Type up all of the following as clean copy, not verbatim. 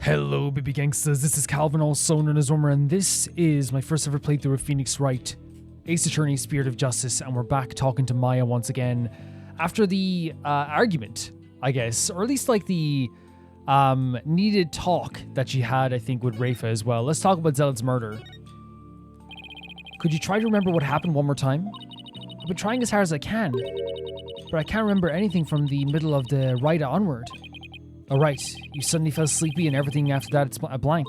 Hello, baby gangsters. This is Calvin, also known as Wormer, and this is my first ever playthrough of Phoenix Wright, Ace Attorney, Spirit of Justice, and we're back talking to Maya once again after the argument, I guess, or at least like the needed talk that she had, I think, with Rafa as well. Let's talk about Zealot's murder. Could you try to remember what happened one more time? I've been trying as hard as I can, but I can't remember anything from the middle of the ride onward. Oh, right. You suddenly felt sleepy and everything after that, it's a blank.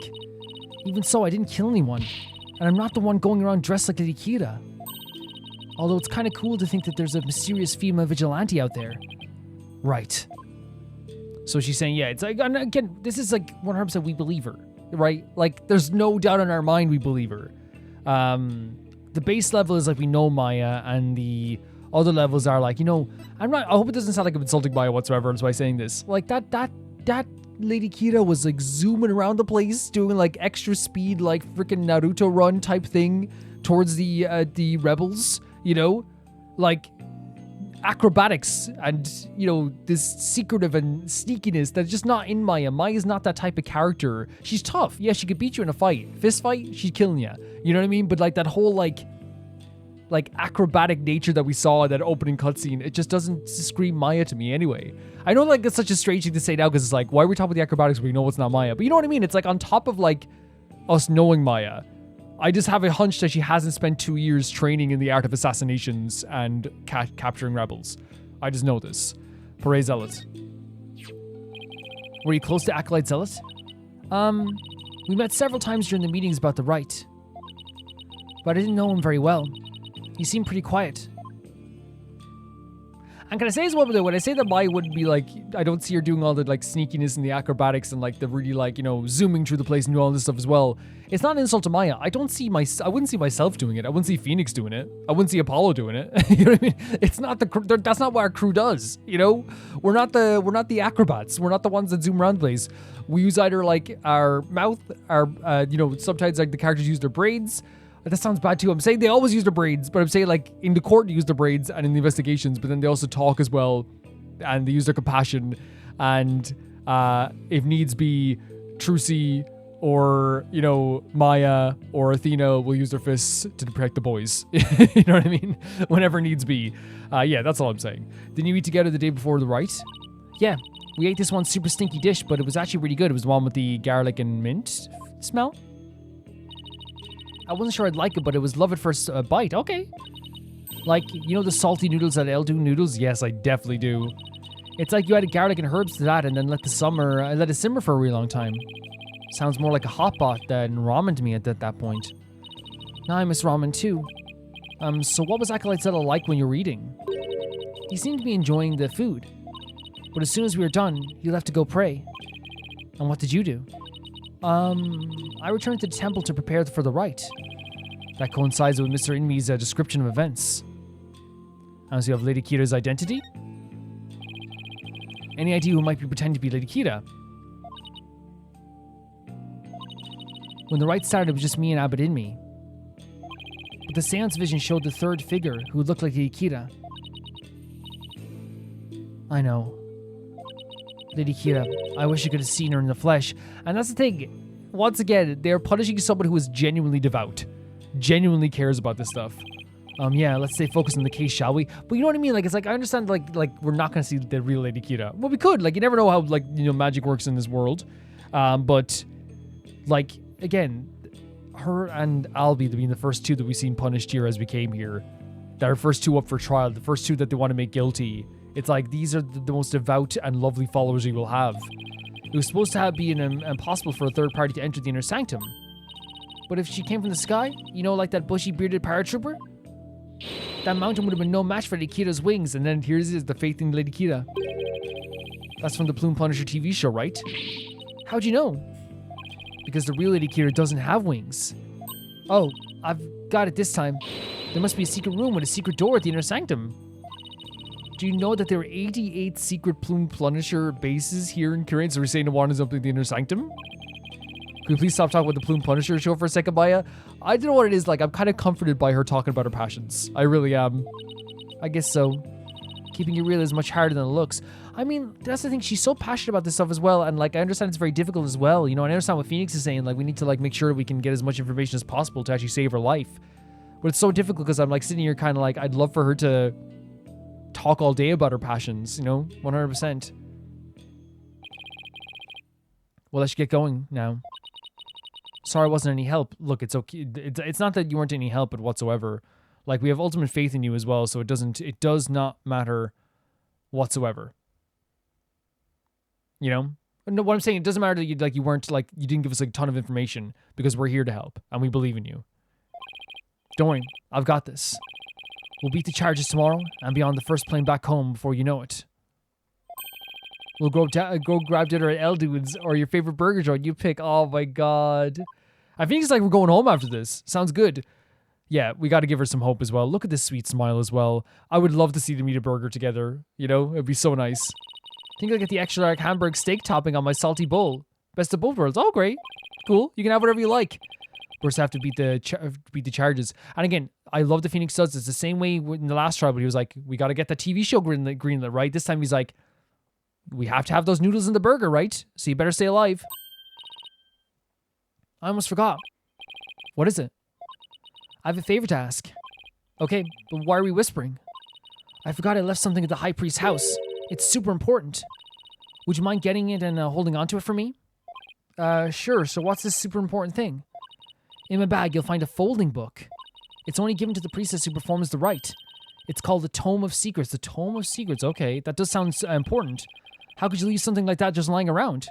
Even so, I didn't kill anyone. And I'm not the one going around dressed like Lady Kira. Although it's kind of cool to think that there's a mysterious female vigilante out there. Right. So she's saying, yeah, it's like, and again, this is like 100% we believe her, right? Like, there's no doubt in our mind we believe her. The base level is like we know Maya, and the other levels are like, you know, I hope it doesn't sound like I'm insulting Maya whatsoever by saying this. Like, that Lady Kira was like zooming around the place, doing like extra speed, like freaking Naruto run type thing towards the rebels, you know, like acrobatics and, you know, this secretive and sneakiness that's just not in Maya. Maya's not that type of character. She's tough. Yeah, she could beat you in a fight. Fist fight, she's killing you. You know what I mean? But like that whole like acrobatic nature that we saw in that opening cutscene, it just doesn't scream Maya to me anyway. I know like it's such a strange thing to say now because it's like, why are we talking about the acrobatics when we know it's not Maya? But you know what I mean? It's like on top of like us knowing Maya, I just have a hunch that she hasn't spent 2 years training in the art of assassinations and capturing rebels. I just know this. Pare Zealot. Were you close to Acolyte Zealot? We met several times during the meetings about the Wright, but I didn't know him very well. He seemed pretty quiet. And can I say as well, when I say that Maya wouldn't be like, I don't see her doing all the like sneakiness and the acrobatics and like the really like, you know, zooming through the place and doing all this stuff as well. It's not an insult to Maya. I wouldn't see myself doing it. I wouldn't see Phoenix doing it. I wouldn't see Apollo doing it. You know what I mean? It's not that's not what our crew does. You know, we're not the acrobats. We're not the ones that zoom around the place. We use either like our mouth, our you know, sometimes like the characters use their braids. That sounds bad too. I'm saying they always use their braids, but I'm saying like in the court they use their braids and in the investigations, but then they also talk as well, and they use their compassion, and if needs be, Trucy or, you know, Maya or Athena will use their fists to protect the boys. You know what I mean? Whenever needs be. Yeah, that's all I'm saying. Didn't you eat together the day before the Wright? Yeah, we ate this one super stinky dish, but it was actually really good. It was the one with the garlic and mint smell. I wasn't sure I'd like it, but it was love at first bite. Okay. Like, you know the salty noodles at El Do Noodles? Yes, I definitely do. It's like you added garlic and herbs to that and then let it simmer for a really long time. Sounds more like a hot pot than ramen to me at that point. Now I miss ramen too. So what was Acolyte Zealot like when you were eating? He seemed to be enjoying the food. But as soon as we were done, he left to go pray. And what did you do? I returned to the temple to prepare for the Wright. That coincides with Mr. Inmi's description of events. So you have Lady Kira's identity? Any idea who might be pretending to be Lady Kira? When the Wright started, it was just me and Abbot Inmi. But the seance vision showed the third figure who looked like Lady Kira. I know. Lady Kira, I wish you could have seen her in the flesh. And that's the thing. Once again, they're punishing someone who is genuinely devout. Genuinely cares about this stuff. Yeah, let's stay focused on the case, shall we? But you know what I mean? Like, it's like, I understand, like we're not going to see the real Lady Kira. Well, we could. Like, you never know how, like, you know, magic works in this world. But, like, again, her and Albie being the first two that we've seen punished here as we came here. That are first two up for trial. The first two that they want to make guilty. It's like, these are the most devout and lovely followers you will have. It was supposed to be impossible for a third party to enter the inner sanctum. But if she came from the sky, you know, like that bushy bearded paratrooper, that mountain would have been no match for Lady Kira's wings. And then here's the faith in Lady Kira. That's from the Plume Punisher TV show, right? How'd you know? Because the real Lady Kira doesn't have wings. Oh, I've got it this time. There must be a secret room with a secret door at the inner sanctum. Do you know that there are 88 secret Plume Punisher bases here in Korea? So we're saying to want something the inner sanctum? Can we please stop talking about the Plume Punisher show for a second, Maya? I don't know what it is like. I'm kind of comforted by her talking about her passions. I really am. I guess so. Keeping it real is much harder than it looks. I mean, that's the thing. She's so passionate about this stuff as well. And like, I understand it's very difficult as well. You know, I understand what Phoenix is saying. Like, we need to like make sure we can get as much information as possible to actually save her life. But it's so difficult because I'm like sitting here kind of like, I'd love for her to talk all day about her passions, you know, 100%. Well, let's get going now. Sorry I wasn't any help. Look, it's okay. It's not that you weren't any help, but whatsoever. Like, we have ultimate faith in you as well, so it does not matter whatsoever. You know? No, what I'm saying, it doesn't matter that you didn't give us a ton of information, because we're here to help, and we believe in you. Don't worry, I've got this. We'll beat the charges tomorrow, and be on the first plane back home before you know it. We'll go grab dinner at El Dude's, or your favorite burger joint you pick. Oh my god. I think it's like we're going home after this. Sounds good. Yeah, we got to give her some hope as well. Look at this sweet smile as well. I would love to see them eat a burger together. You know, it'd be so nice. I think I'll get the extra large hamburg steak topping on my salty bowl. Best of both worlds. Oh, great. Cool. You can have whatever you like. First, have to beat the charges. And again, I love the Phoenix does. It's the same way in the last trial, but he was like, we got to get the TV show greenlit, right? This time he's like, we have to have those noodles in the burger, right? So you better stay alive. I almost forgot. What is it? I have a favor to ask. Okay, but why are we whispering? I forgot I left something at the High Priest's house. It's super important. Would you mind getting it and holding on to it for me? Sure. So what's this super important thing? In my bag, you'll find a folding book. It's only given to the priestess who performs the rite. It's called the Tome of Secrets. The Tome of Secrets. Okay, that does sound important. How could you leave something like that just lying around?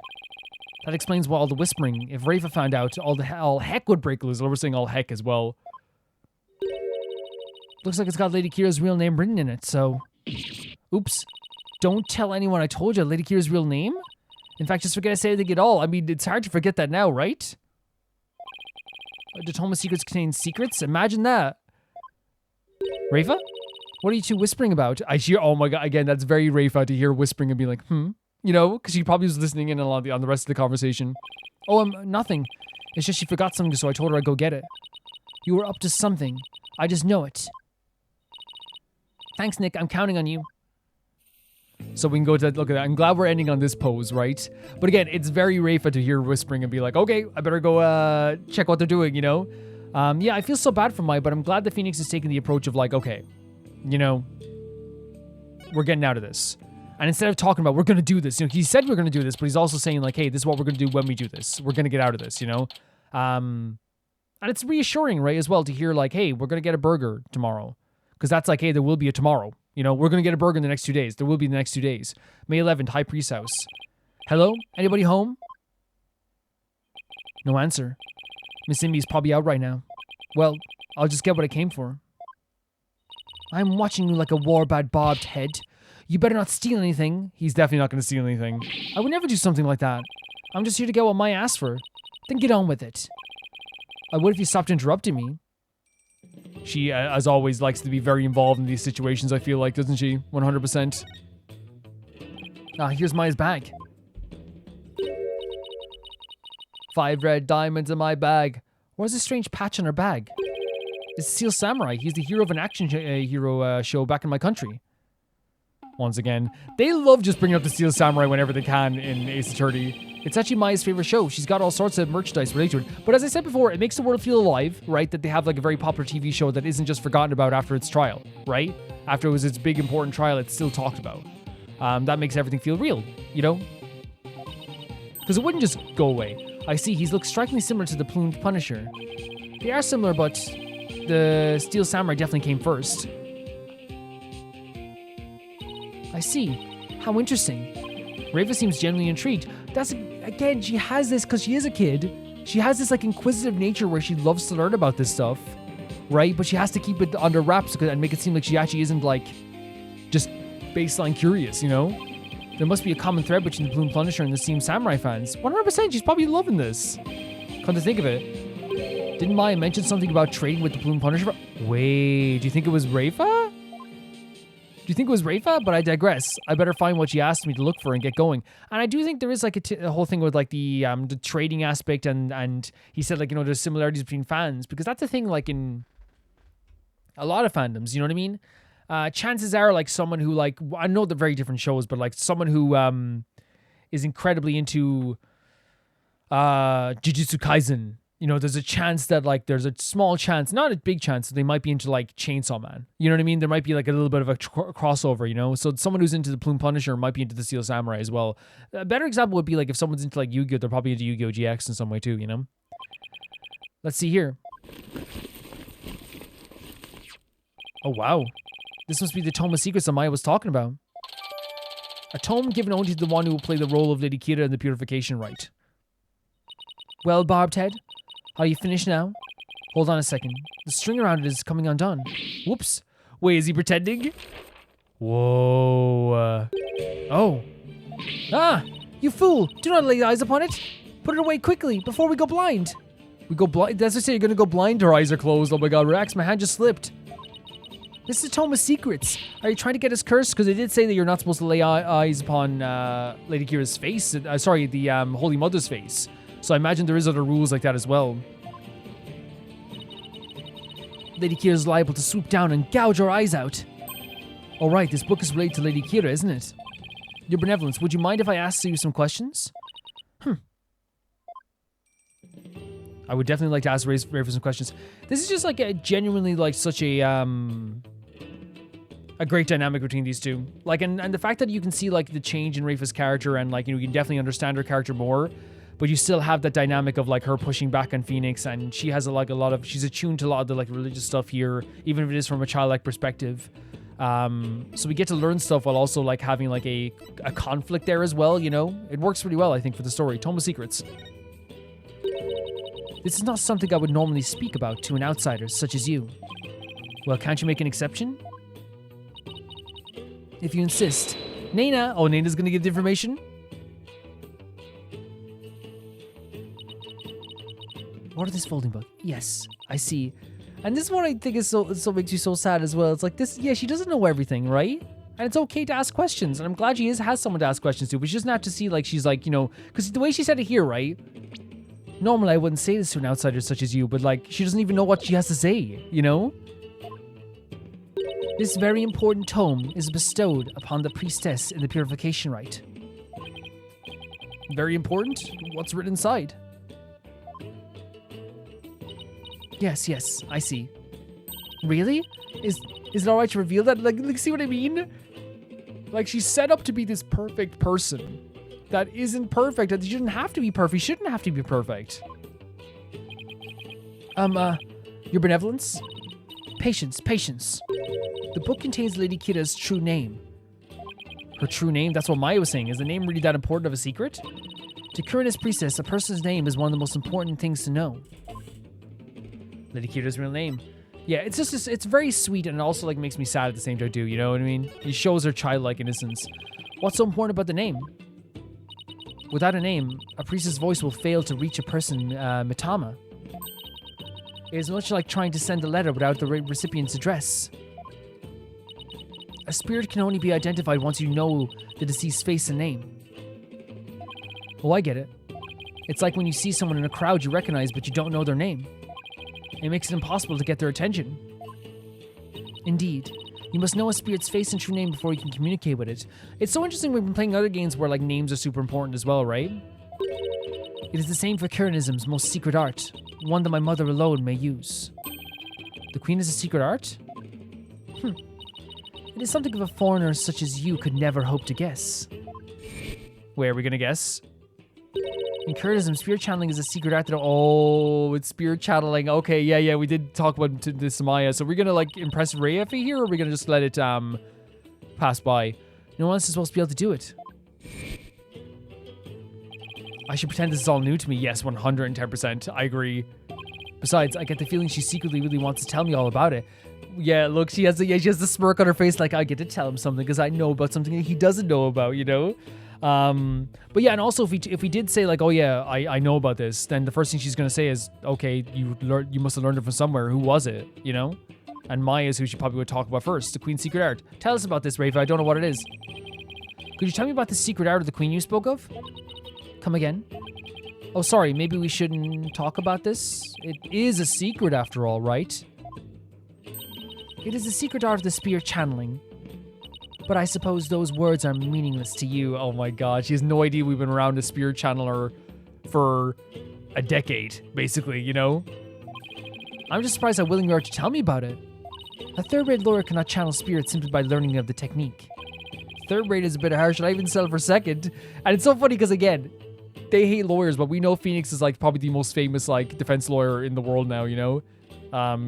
That explains why all the whispering. If Rafa found out, all heck would break loose. We're saying all heck as well. Looks like it's got Lady Kira's real name written in it, so... Oops. Don't tell anyone I told you Lady Kira's real name? In fact, just forget I said anything at all. I mean, it's hard to forget that now, right? The Tome of Secrets contains secrets? Imagine that. Rafa? What are you two whispering about? I hear, oh my god, again, that's very Rafa to hear whispering and be like, You know, because she probably was listening in on the rest of the conversation. Oh, nothing. It's just she forgot something, so I told her I'd go get it. You were up to something. I just know it. Thanks, Nick. I'm counting on you. So we can go to look at that. I'm glad we're ending on this pose, right? But again, it's very Rafa to hear whispering and be like, okay, I better go check what they're doing, you know? Yeah, I feel so bad for Maya, but I'm glad that Phoenix is taking the approach of like, okay, you know, we're getting out of this. And instead of talking about, we're going to do this, you know, he said we're going to do this, but he's also saying like, hey, this is what we're going to do when we do this. We're going to get out of this, you know? And it's reassuring, right, as well to hear like, hey, we're going to get a burger tomorrow. Because that's like, hey, there will be a tomorrow. You know, we're going to get a burger in the next 2 days. There will be the next 2 days. May 11th, High Priest's house. Hello? Anybody home? No answer. Miss Immy's probably out right now. Well, I'll just get what I came for. I'm watching you like a warbad bobbed head. You better not steal anything. He's definitely not going to steal anything. I would never do something like that. I'm just here to get what Maya asked for. Then get on with it. I would if you stopped interrupting me. She, as always, likes to be very involved in these situations, I feel like, doesn't she? 100%. Ah, here's Maya's bag. 5 red diamonds in my bag. Where's this strange patch on her bag? It's Steel Samurai. He's the hero of an action hero show back in my country. Once again, they love just bringing up the Steel Samurai whenever they can in Ace Attorney. It's actually Maya's favorite show. She's got all sorts of merchandise related to it. But as I said before, it makes the world feel alive, right? That they have like a very popular TV show that isn't just forgotten about after its trial, right? After it was its big important trial, it's still talked about. That makes everything feel real, you know? Because it wouldn't just go away. I see, he's looked strikingly similar to the Plumed Punisher. They are similar, but the Steel Samurai definitely came first. I see. How interesting. Rafa seems genuinely intrigued. That's, again, she has this, because she is a kid, she has this, like, inquisitive nature where she loves to learn about this stuff, right? But she has to keep it under wraps and make it seem like she actually isn't, like, just baseline curious, you know? There must be a common thread between the Plume Punisher and the Steam Samurai fans. 100%, she's probably loving this. Come to think of it. Didn't Maya mention something about trading with the Plume Punisher? Wait, do you think it was Rafa? Do you think it was Rafa? But I digress. I better find what she asked me to look for and get going. And I do think there is like a whole thing with like the trading aspect and he said like, you know, there's similarities between fans because that's the thing like in a lot of fandoms, you know what I mean? chances are like someone who like, I know they're very different shows, but like someone who is incredibly into Jujutsu Kaisen, you know, there's a chance that like there's a small chance, not a big chance, that they might be into like Chainsaw Man. You know what I mean? There might be like a little bit of a crossover, you know? So someone who's into the Plume Punisher might be into the Steel Samurai as well. A better example would be like if someone's into like Yu-Gi-Oh, they're probably into Yu-Gi-Oh GX in some way too, you know? Let's see here. Oh, wow. This must be the Tome of Secrets that Maya was talking about. A tome given only to the one who will play the role of Lady Kira in the Purification Rite. Well, Barbed Head, are you finished now? Hold on a second. The string around it is coming undone. Whoops. Wait, is he pretending? Whoa. Oh. Ah! You fool! Do not lay eyes upon it! Put it away quickly, before we go blind! We go blind? That's what I say, you're gonna go blind, her eyes are closed. Oh my god, relax, my hand just slipped. This is Tome of Secrets. Are you trying to get us cursed? Because it did say that you're not supposed to lay eyes upon Lady Kira's face. Sorry, the Holy Mother's face. So I imagine there is other rules like that as well. Lady Kira is liable to swoop down and gouge our eyes out. Alright, this book is related to Lady Kira, isn't it? Your Benevolence, would you mind if I asked you some questions? I would definitely like to ask Ray for some questions. This is just like a genuinely like such a great dynamic between these two. Like, and the fact that you can see like the change in Rafa's character and like, you know, you can definitely understand her character more, but you still have that dynamic of like her pushing back on Phoenix, and she has she's attuned to a lot of the like religious stuff here, even if it is from a childlike perspective. So we get to learn stuff while also like having like a conflict there as well, you know? It works really well, I think, for the story. Tome of Secrets. This is not something I would normally speak about to an outsider such as you. Well, can't you make an exception? If you insist. Nana! Oh, Nana's gonna give the information? Order this folding book. Yes, I see. And this is what I think is so makes you so sad as well. It's like this, yeah, she doesn't know everything, right? And it's okay to ask questions. And I'm glad she has someone to ask questions to, but she doesn't have to see like she's like, you know, because the way she said it here, right? Normally I wouldn't say this to an outsider such as you, but like, she doesn't even know what she has to say, you know? This very important tome is bestowed upon the priestess in the Purification Rite. Very important? What's written inside? Yes, I see. Really? Is it alright to reveal that? Like, see what I mean? Like, she's set up to be this perfect person that isn't perfect, that she shouldn't have to be perfect. She shouldn't have to be perfect. Your Benevolence? Patience. The book contains Lady Kira's true name. Her true name? That's what Maya was saying. Is the name really that important of a secret? To Kurina's priestess, a person's name is one of the most important things to know. Lady Kira's real name. Yeah, it's just, it's very sweet, and it also like makes me sad at the same time too, you know what I mean? It shows her childlike innocence. What's so important about the name? Without a name, a priestess voice will fail to reach a person, Mitama. It is much like trying to send a letter without the recipient's address. A spirit can only be identified once you know the deceased's face and name. Oh, I get it. It's like when you see someone in a crowd you recognize but you don't know their name. It makes it impossible to get their attention. Indeed. You must know a spirit's face and true name before you can communicate with it. It's so interesting we've been playing other games where like names are super important as well, right? It is the same for Kuranism's most secret art, one that my mother alone may use. The Queen is a secret art? It is something of a foreigner such as you could never hope to guess. Wait, are we gonna guess? In Kuranism, spirit channeling is a secret art that... Oh, it's spirit channeling. Okay, yeah, we did talk about this Maya. So we're gonna, like, impress Rayafi here, or are we gonna just let it, pass by? No one else is supposed to be able to do it. I should pretend this is all new to me. Yes, 110%. I agree. Besides, I get the feeling she secretly really wants to tell me all about it. Yeah, look, she has the smirk on her face like, I get to tell him something because I know about something that he doesn't know about, you know? But yeah, and also if we did say like, oh yeah, I know about this, then the first thing she's gonna say is, okay, you must have learned it from somewhere. Who was it? You know? And Maya is who she probably would talk about first. The Queen's secret art. Tell us about this, Rafa. I don't know what it is. Could you tell me about the secret art of the Queen you spoke of? Come again? Oh, sorry. Maybe we shouldn't talk about this. It is a secret after all, right? It is the secret art of the spirit channeling. But I suppose those words are meaningless to you. Oh my god, she has no idea we've been around a spirit channeler for a decade, basically, you know? I'm just surprised how willing you are to tell me about it. A third-rate lawyer cannot channel spirits simply by learning of the technique. Third rate is a bit harsh, and I even settle for second. And it's so funny because, again, they hate lawyers, but we know Phoenix is like probably the most famous like defense lawyer in the world now, you know?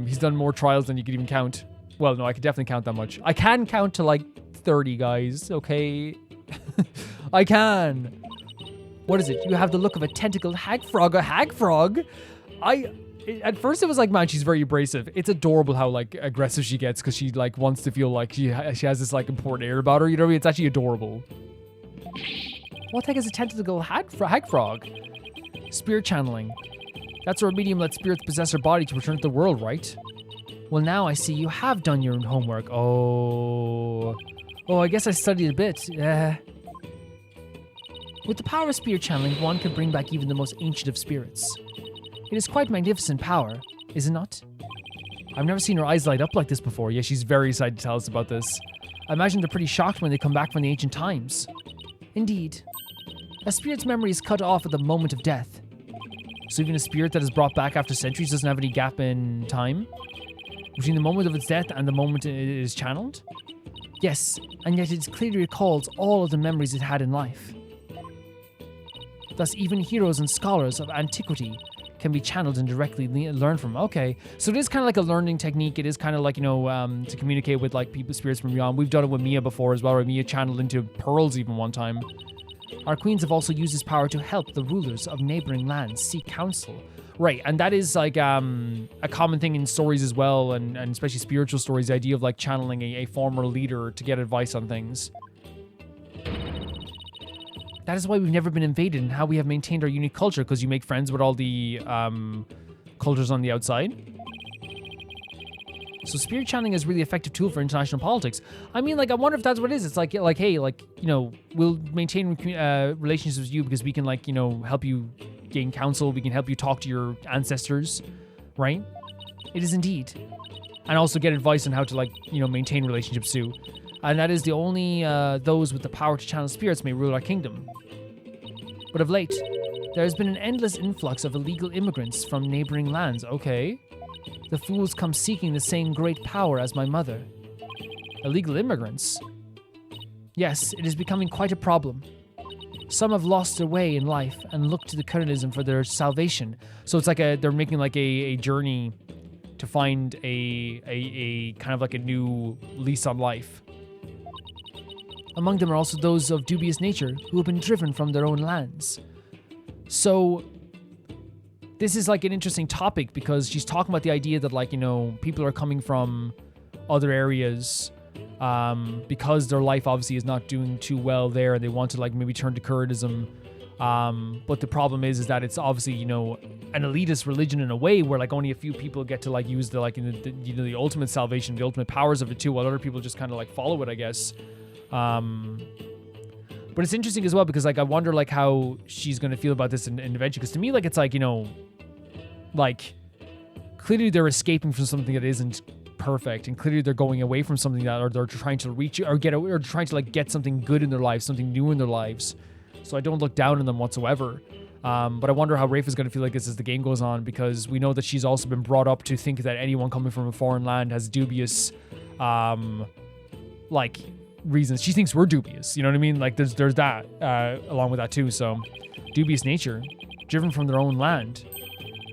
He's done more trials than you could even count. Well, no, I could definitely count that much. I can count to like 30, guys, okay? I can. What is it? You have the look of a tentacled hag frog. A hag frog? At first it was like, man, she's very abrasive. It's adorable how like aggressive she gets because she like wants to feel like she has this like important air about her. You know what I mean? It's actually adorable. What the heck is a tentacle hag frog? Spirit channeling. That's where a medium lets spirits possess her body to return to the world, right? Well, now I see you have done your homework. Oh, I guess I studied a bit. With the power of spirit channeling, one can bring back even the most ancient of spirits. It is quite magnificent power, is it not? I've never seen her eyes light up like this before. Yeah, she's very excited to tell us about this. I imagine they're pretty shocked when they come back from the ancient times. Indeed. A spirit's memory is cut off at the moment of death. So even a spirit that is brought back after centuries doesn't have any gap in time? Between the moment of its death and the moment it is channeled? Yes, and yet it clearly recalls all of the memories it had in life. Thus, even heroes and scholars of antiquity can be channeled and directly learn from. Okay, so it is kind of like a learning technique. It is kind of like, you know, to communicate with like people, spirits from beyond. We've done it with Mia before as well, where Mia channeled into pearls even one time. Our queens have also used this power to help the rulers of neighboring lands seek counsel. Right, and that is like a common thing in stories as well, and especially spiritual stories, the idea of like channeling a former leader to get advice on things. That is why we've never been invaded and how we have maintained our unique culture, because you make friends with all the cultures on the outside. So spirit channeling is a really effective tool for international politics. I mean, like, I wonder if that's what it is. It's like, hey, like, you know, we'll maintain relationships with you because we can, like, you know, help you gain counsel. We can help you talk to your ancestors, right? It is indeed. And also get advice on how to, like, you know, maintain relationships too. And that is the only those with the power to channel spirits may rule our kingdom. But of late, there has been an endless influx of illegal immigrants from neighboring lands. Okay. The fools come seeking the same great power as my mother. Illegal immigrants? Yes, it is becoming quite a problem. Some have lost their way in life and look to the colonialism for their salvation. So it's like they're making like a journey to find a kind of like a new lease on life. Among them are also those of dubious nature who have been driven from their own lands. So this is like an interesting topic because she's talking about the idea that, like, you know, people are coming from other areas because their life obviously is not doing too well there and they want to, like, maybe turn to Kurdiism. But the problem is that it's obviously, you know, an elitist religion in a way where, like, only a few people get to, like, use the, like, you know, the ultimate salvation, the ultimate powers of it too, while other people just kind of, like, follow it, I guess. But it's interesting as well because, like, I wonder, like, how she's going to feel about this in eventually. Because to me, like, it's like, you know, like, clearly they're escaping from something that isn't perfect, and clearly they're going away from something that, or they're trying to reach or trying to, like, get something good in their lives, something new in their lives. So I don't look down on them whatsoever. But I wonder how Rafe is going to feel like this as the game goes on, because we know that she's also been brought up to think that anyone coming from a foreign land has dubious, like, reasons. She thinks we're dubious, you know what I mean? Like, there's that along with that too. So dubious nature, driven from their own land.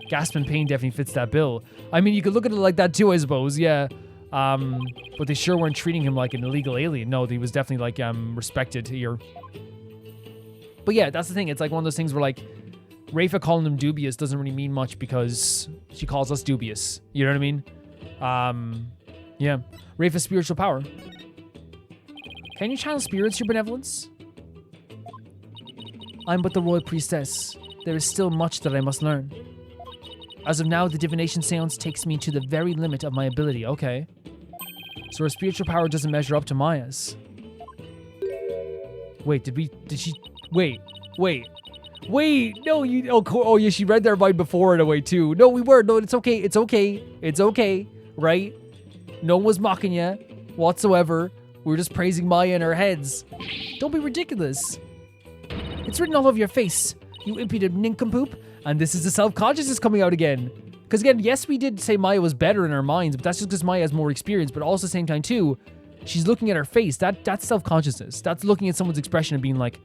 Gasp and pain definitely fits that bill. I mean, you could look at it like that too, I suppose, yeah. But they sure weren't treating him like an illegal alien. No, he was definitely, like, respected here. But yeah, that's the thing. It's like one of those things where, like, Rafa calling them dubious doesn't really mean much because she calls us dubious. You know what I mean? Yeah. Rafa's spiritual power. Can you channel spirits, your benevolence? I'm but the royal priestess. There is still much that I must learn. As of now, the divination seance takes me to the very limit of my ability. Okay. So her spiritual power doesn't measure up to Maya's. Wait, Wait, no, oh yeah, she read their mind before in a way too. No, we weren't. No, it's okay, right? No one was mocking you whatsoever. We were just praising Maya in our heads. Don't be ridiculous. It's written all over your face, you impudent nincompoop. And this is the self-consciousness coming out again. Because again, yes, we did say Maya was better in our minds, but that's just because Maya has more experience. But also at the same time too, she's looking at her face. That's self-consciousness. That's looking at someone's expression and being like,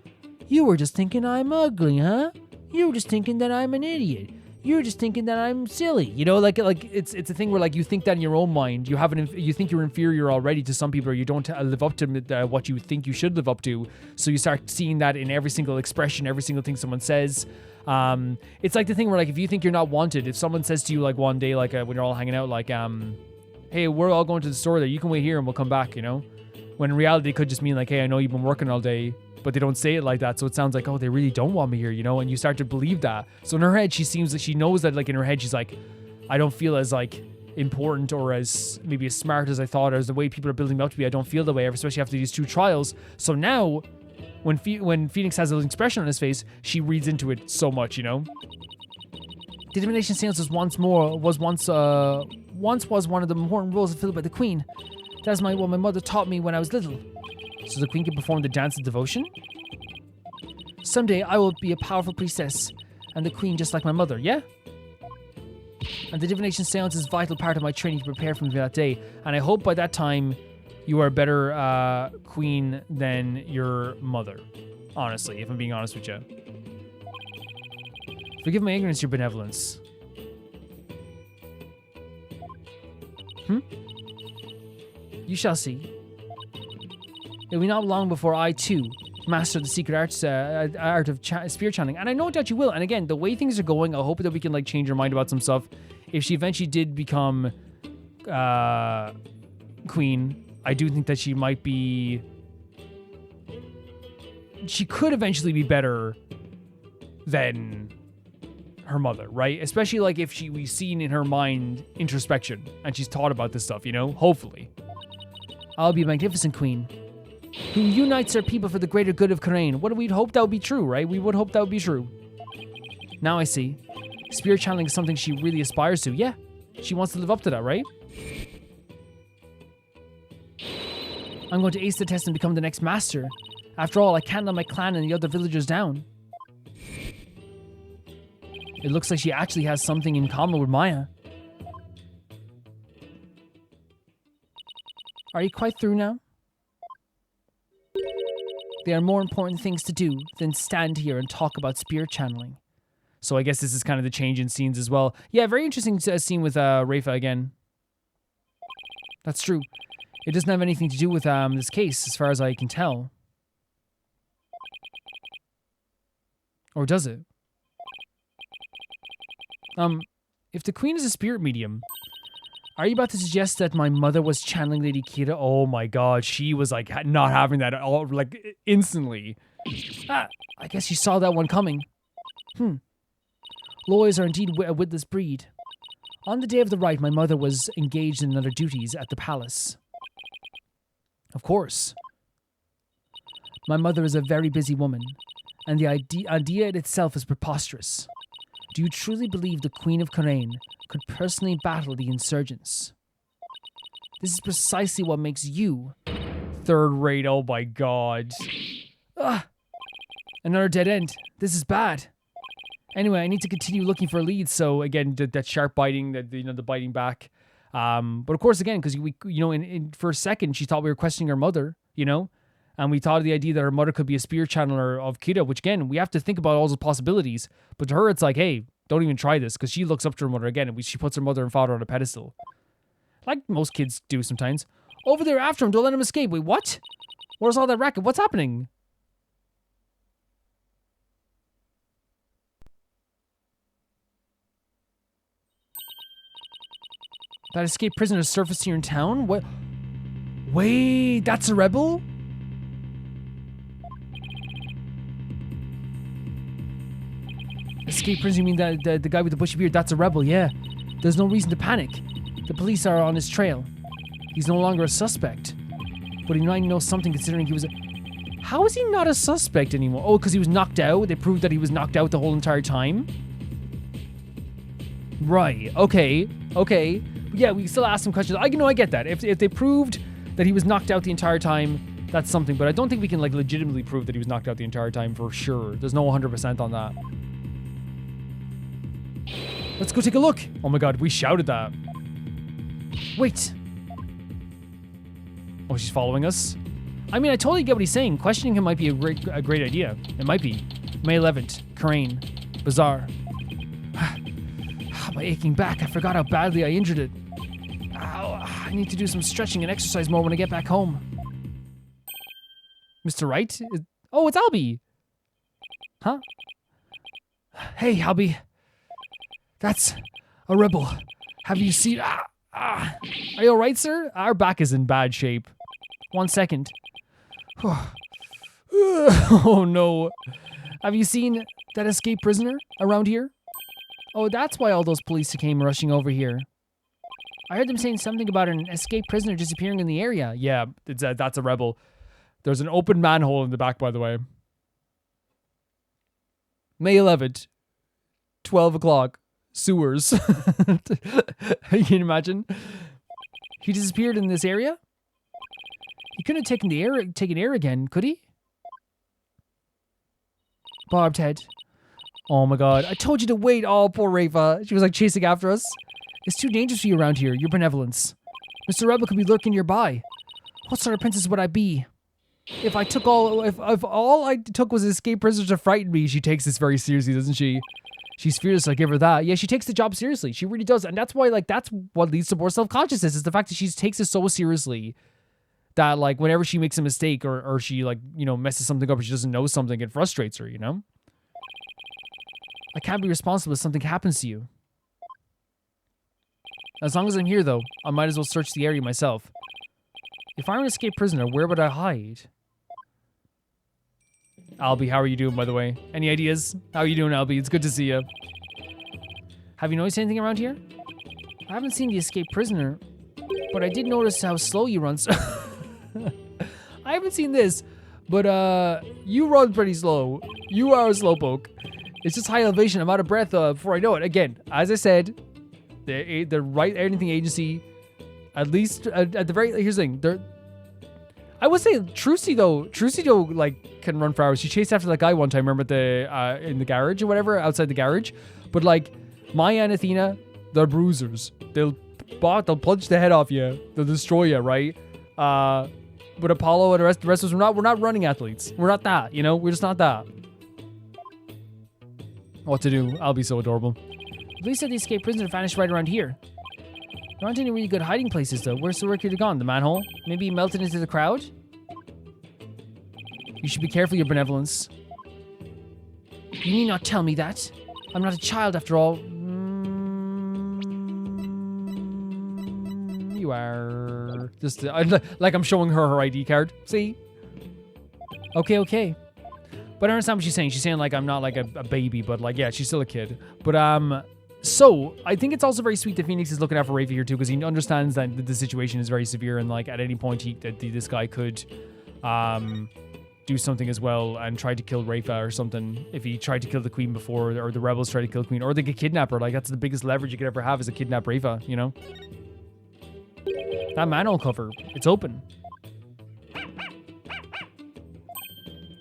you were just thinking I'm ugly, huh? You were just thinking that I'm an idiot. You were just thinking that I'm silly. You know, like it's a thing where like you think that in your own mind. You think you're inferior already to some people, or you don't live up to what you think you should live up to. So you start seeing that in every single expression, every single thing someone says. It's like the thing where like if you think you're not wanted, if someone says to you like one day, like when you're all hanging out, like hey, we're all going to the store there. You can wait here and we'll come back. You know, when in reality it could just mean like, hey, I know you've been working all day. But they don't say it like that, so it sounds like, oh, they really don't want me here, you know, and you start to believe that. So in her head, she seems like she knows that, like in her head, she's like, I don't feel as like important or as maybe as smart as I thought, or as the way people are building me up to be. I don't feel the way, especially after these 2 trials. So now, when Phoenix has an expression on his face, she reads into it so much, you know. The divination seance was once was one of the important roles filled by the queen. That's what my mother taught me when I was little. So the queen can perform the dance of devotion? Someday I will be a powerful priestess, and the queen just like my mother, yeah? And the divination seance is a vital part of my training to prepare for me for that day. And I hope by that time you are a better queen than your mother. Honestly, if I'm being honest with you. Forgive my ignorance, your benevolence. You shall see. It will be not long before I, too, master the secret art of spirit channeling. And I no doubt you will. And again, the way things are going, I hope that we can like change her mind about some stuff. If she eventually did become queen, I do think that she might be... She could eventually be better than her mother, right? Especially like if we've seen in her mind introspection and she's thought about this stuff, you know? Hopefully. I'll be a magnificent queen who unites her people for the greater good of Khura'in. What we'd hope that would be true, right? We would hope that would be true. Now I see. Spirit channeling is something she really aspires to. Yeah, she wants to live up to that, right? I'm going to ace the test and become the next master. After all, I can't let my clan and the other villagers down. It looks like she actually has something in common with Maya. Are you quite through now? There are more important things to do than stand here and talk about spirit channeling. So I guess this is kind of the change in scenes as well. Yeah, very interesting scene with Rafa again. That's true. It doesn't have anything to do with this case, as far as I can tell. Or does it? If the queen is a spirit medium, are you about to suggest that my mother was channeling Lady Kira? Oh my god, she was like not having that at all, like instantly. I guess she saw that one coming. Lawyers are indeed a witless breed. On the day of the rite, my mother was engaged in other duties at the palace. Of course. My mother is a very busy woman, and the idea in itself is preposterous. Do you truly believe the Queen of Khura'in could personally battle the insurgents? This is precisely what makes you third rate. Oh my god. Another dead end. This is bad. Anyway, I need to continue looking for leads. So again, that sharp biting, the biting back. But of course, again, because for a second she thought we were questioning her mother, and we thought of the idea that her mother could be a spear channeler of Kira, which again, we have to think about all those possibilities. But to her, it's like, hey, don't even try this, because she looks up to her mother again, and she puts her mother and father on a pedestal. Like most kids do sometimes. Over there after him, don't let him escape. Wait, what? Where's all that racket? What's happening? That escaped prisoner surfaced here in town? What? Wait, that's a rebel? Escape prisoner, you mean the guy with the bushy beard? That's a rebel, yeah. There's no reason to panic. The police are on his trail. He's no longer a suspect. But he might know something considering he was a... How is he not a suspect anymore? Oh, because he was knocked out? They proved that he was knocked out the whole entire time? Right, okay. We Yeah, we still ask him questions. I get that. If they proved that he was knocked out the entire time, that's something. But I don't think we can like legitimately prove that he was knocked out the entire time for sure. There's no 100% on that. Let's go take a look. Oh my god, we shouted that. Wait. Oh, she's following us? I mean, I totally get what he's saying. Questioning him might be a great idea. It might be. May 11th, Crane, Bazaar. My aching back, I forgot how badly I injured it. Ow, I need to do some stretching and exercise more when I get back home. Mr. Wright? Oh, it's Albie. Huh? Hey, Albie. That's a rebel. Have you seen... Are you alright, sir? Our back is in bad shape. 1 second. Oh, no. Have you seen that escaped prisoner around here? Oh, that's why all those police came rushing over here. I heard them saying something about an escaped prisoner disappearing in the area. Yeah, that's a rebel. There's an open manhole in the back, by the way. May 11th, 12 o'clock. Sewers. You can imagine. He disappeared in this area? He couldn't have taken air again, could he? Barbed head. Oh my god. I told you to wait. Oh, poor Rafa. She was like chasing after us. It's too dangerous for you around here. Your benevolence. Mr. Rebel could be lurking nearby. What sort of princess would I be? If all I took was escape prisoners to frighten me, she takes this very seriously, doesn't she? She's fearless, I give her that. Yeah, she takes the job seriously. She really does. And that's why, like, that's what leads to more self-consciousness, is the fact that she takes it so seriously that, like, whenever she makes a mistake or she, like, you know, messes something up or she doesn't know something, it frustrates her, you know? I can't be responsible if something happens to you. As long as I'm here, though, I might as well search the area myself. If I'm an escaped prisoner, where would I hide? Albie, how are you doing, by the way? Any ideas? How are you doing, Albie? It's good to see you. Have you noticed anything around here? I haven't seen the escaped prisoner, but I did notice how slow you run. I haven't seen this, but you run pretty slow. You are a slowpoke. It's just high elevation. I'm out of breath before I know it. Again, as I said, the Wright Anything Agency, at least at the very... Here's the thing. I would say Trucy though, like, can run for hours. She chased after that guy one time, remember, in the garage or whatever, outside the garage. But, like, Maya and Athena, they're bruisers. They'll punch the head off you. They'll destroy you, right? But Apollo and the rest of us, we're not running athletes. We're not that, you know? We're just not that. What to do? I'll be so adorable. The police said the escaped prisoner vanished right around here. There aren't any really good hiding places, though. Where's the could have gone? The manhole? Maybe he melted into the crowd? You should be careful, your benevolence. You need not tell me that. I'm not a child, after all. You are... Just, like I'm showing her ID card. See? Okay. But I understand what she's saying. She's saying, like, I'm not, like, a baby, but, like, yeah, she's still a kid. But, so, I think it's also very sweet that Phoenix is looking out for Rafe here too, because he understands that the situation is very severe and, like, at any point this guy could do something as well and try to kill Rafa or something if he tried to kill the queen before, or the rebels try to kill the queen, or they could kidnap her. Like, that's the biggest leverage you could ever have, is to kidnap Rafa, you know? That manhole cover, it's open.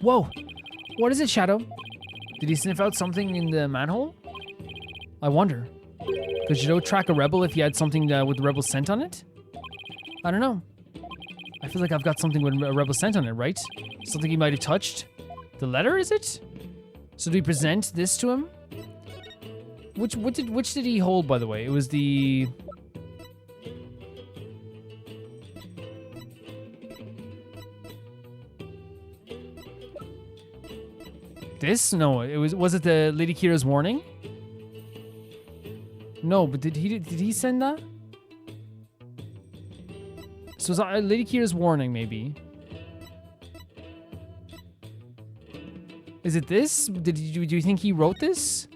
Whoa! What is it, Shadow? Did he sniff out something in the manhole? I wonder. Could you track a rebel if you had something with the rebel scent on it? I don't know. I feel like I've got something with a rebel scent on it, right? Something he might have touched. The letter, is it? So do we present this to him? Which did he hold, by the way? It was the... This? No, was it the Lady Kira's warning? No, but did he send that? So it's Lady Kira's warning, maybe. Is it this? Do you think he wrote this?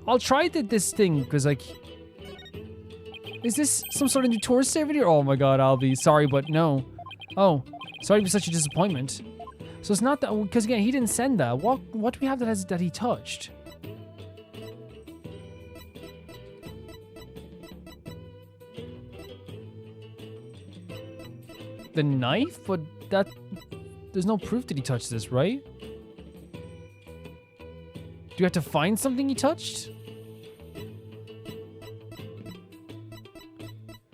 I'll try this thing, because, like... Is this some sort of new tourist activity? Oh my god, I'll be sorry, but no. Oh, sorry to be such a disappointment. So it's not that, because again, he didn't send that. What do we have that he touched? the knife, but there's no proof that he touched this, right? Do you have to find something he touched?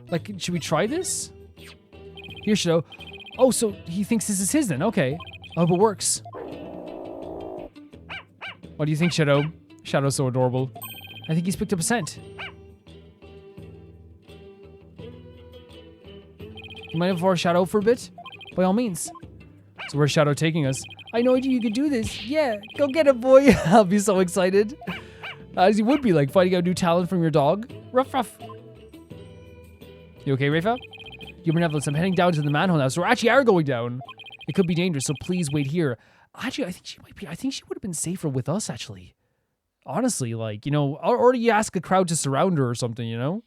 Like, should we try this? Here, Shadow. Oh, so he thinks this is his then. Okay. I hope it works. What do you think, Shadow? Shadow's so adorable. I think he's picked up a scent. You mind if I Shadow for a bit? By all means. So where's Shadow taking us? I know you could do this. Yeah, go get it, boy. I'll be so excited. As you would be, like, finding out a new talent from your dog. Ruff, ruff. You okay, Rafa? Your benevolence, I'm heading down to the manhole now, so we actually are going down. It could be dangerous, so please wait here. Actually, I think she would have been safer with us, actually. Honestly, like, you know, or you ask a crowd to surround her or something, you know?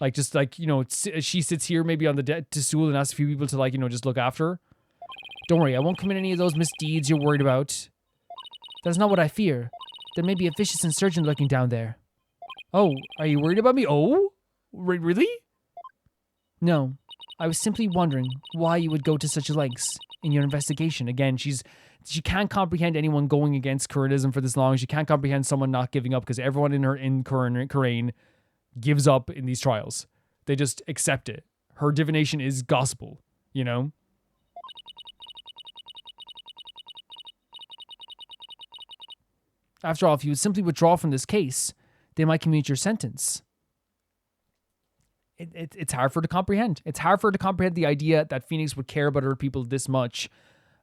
Like, just like, you know, she sits here maybe on the stool and asks a few people to, like, you know, just look after her. Don't worry, I won't commit any of those misdeeds you're worried about. That's not what I fear. There may be a vicious insurgent lurking down there. Oh, are you worried about me? Oh? Really? No. I was simply wondering why you would go to such lengths in your investigation. Again, she can't comprehend anyone going against Kuranism for this long. She can't comprehend someone not giving up because everyone in Kurain gives up in these trials. They just accept it. Her divination is gospel, you know? After all, if you would simply withdraw from this case, they might commute your sentence. It's hard for her to comprehend. It's hard for her to comprehend the idea that Phoenix would care about her people this much.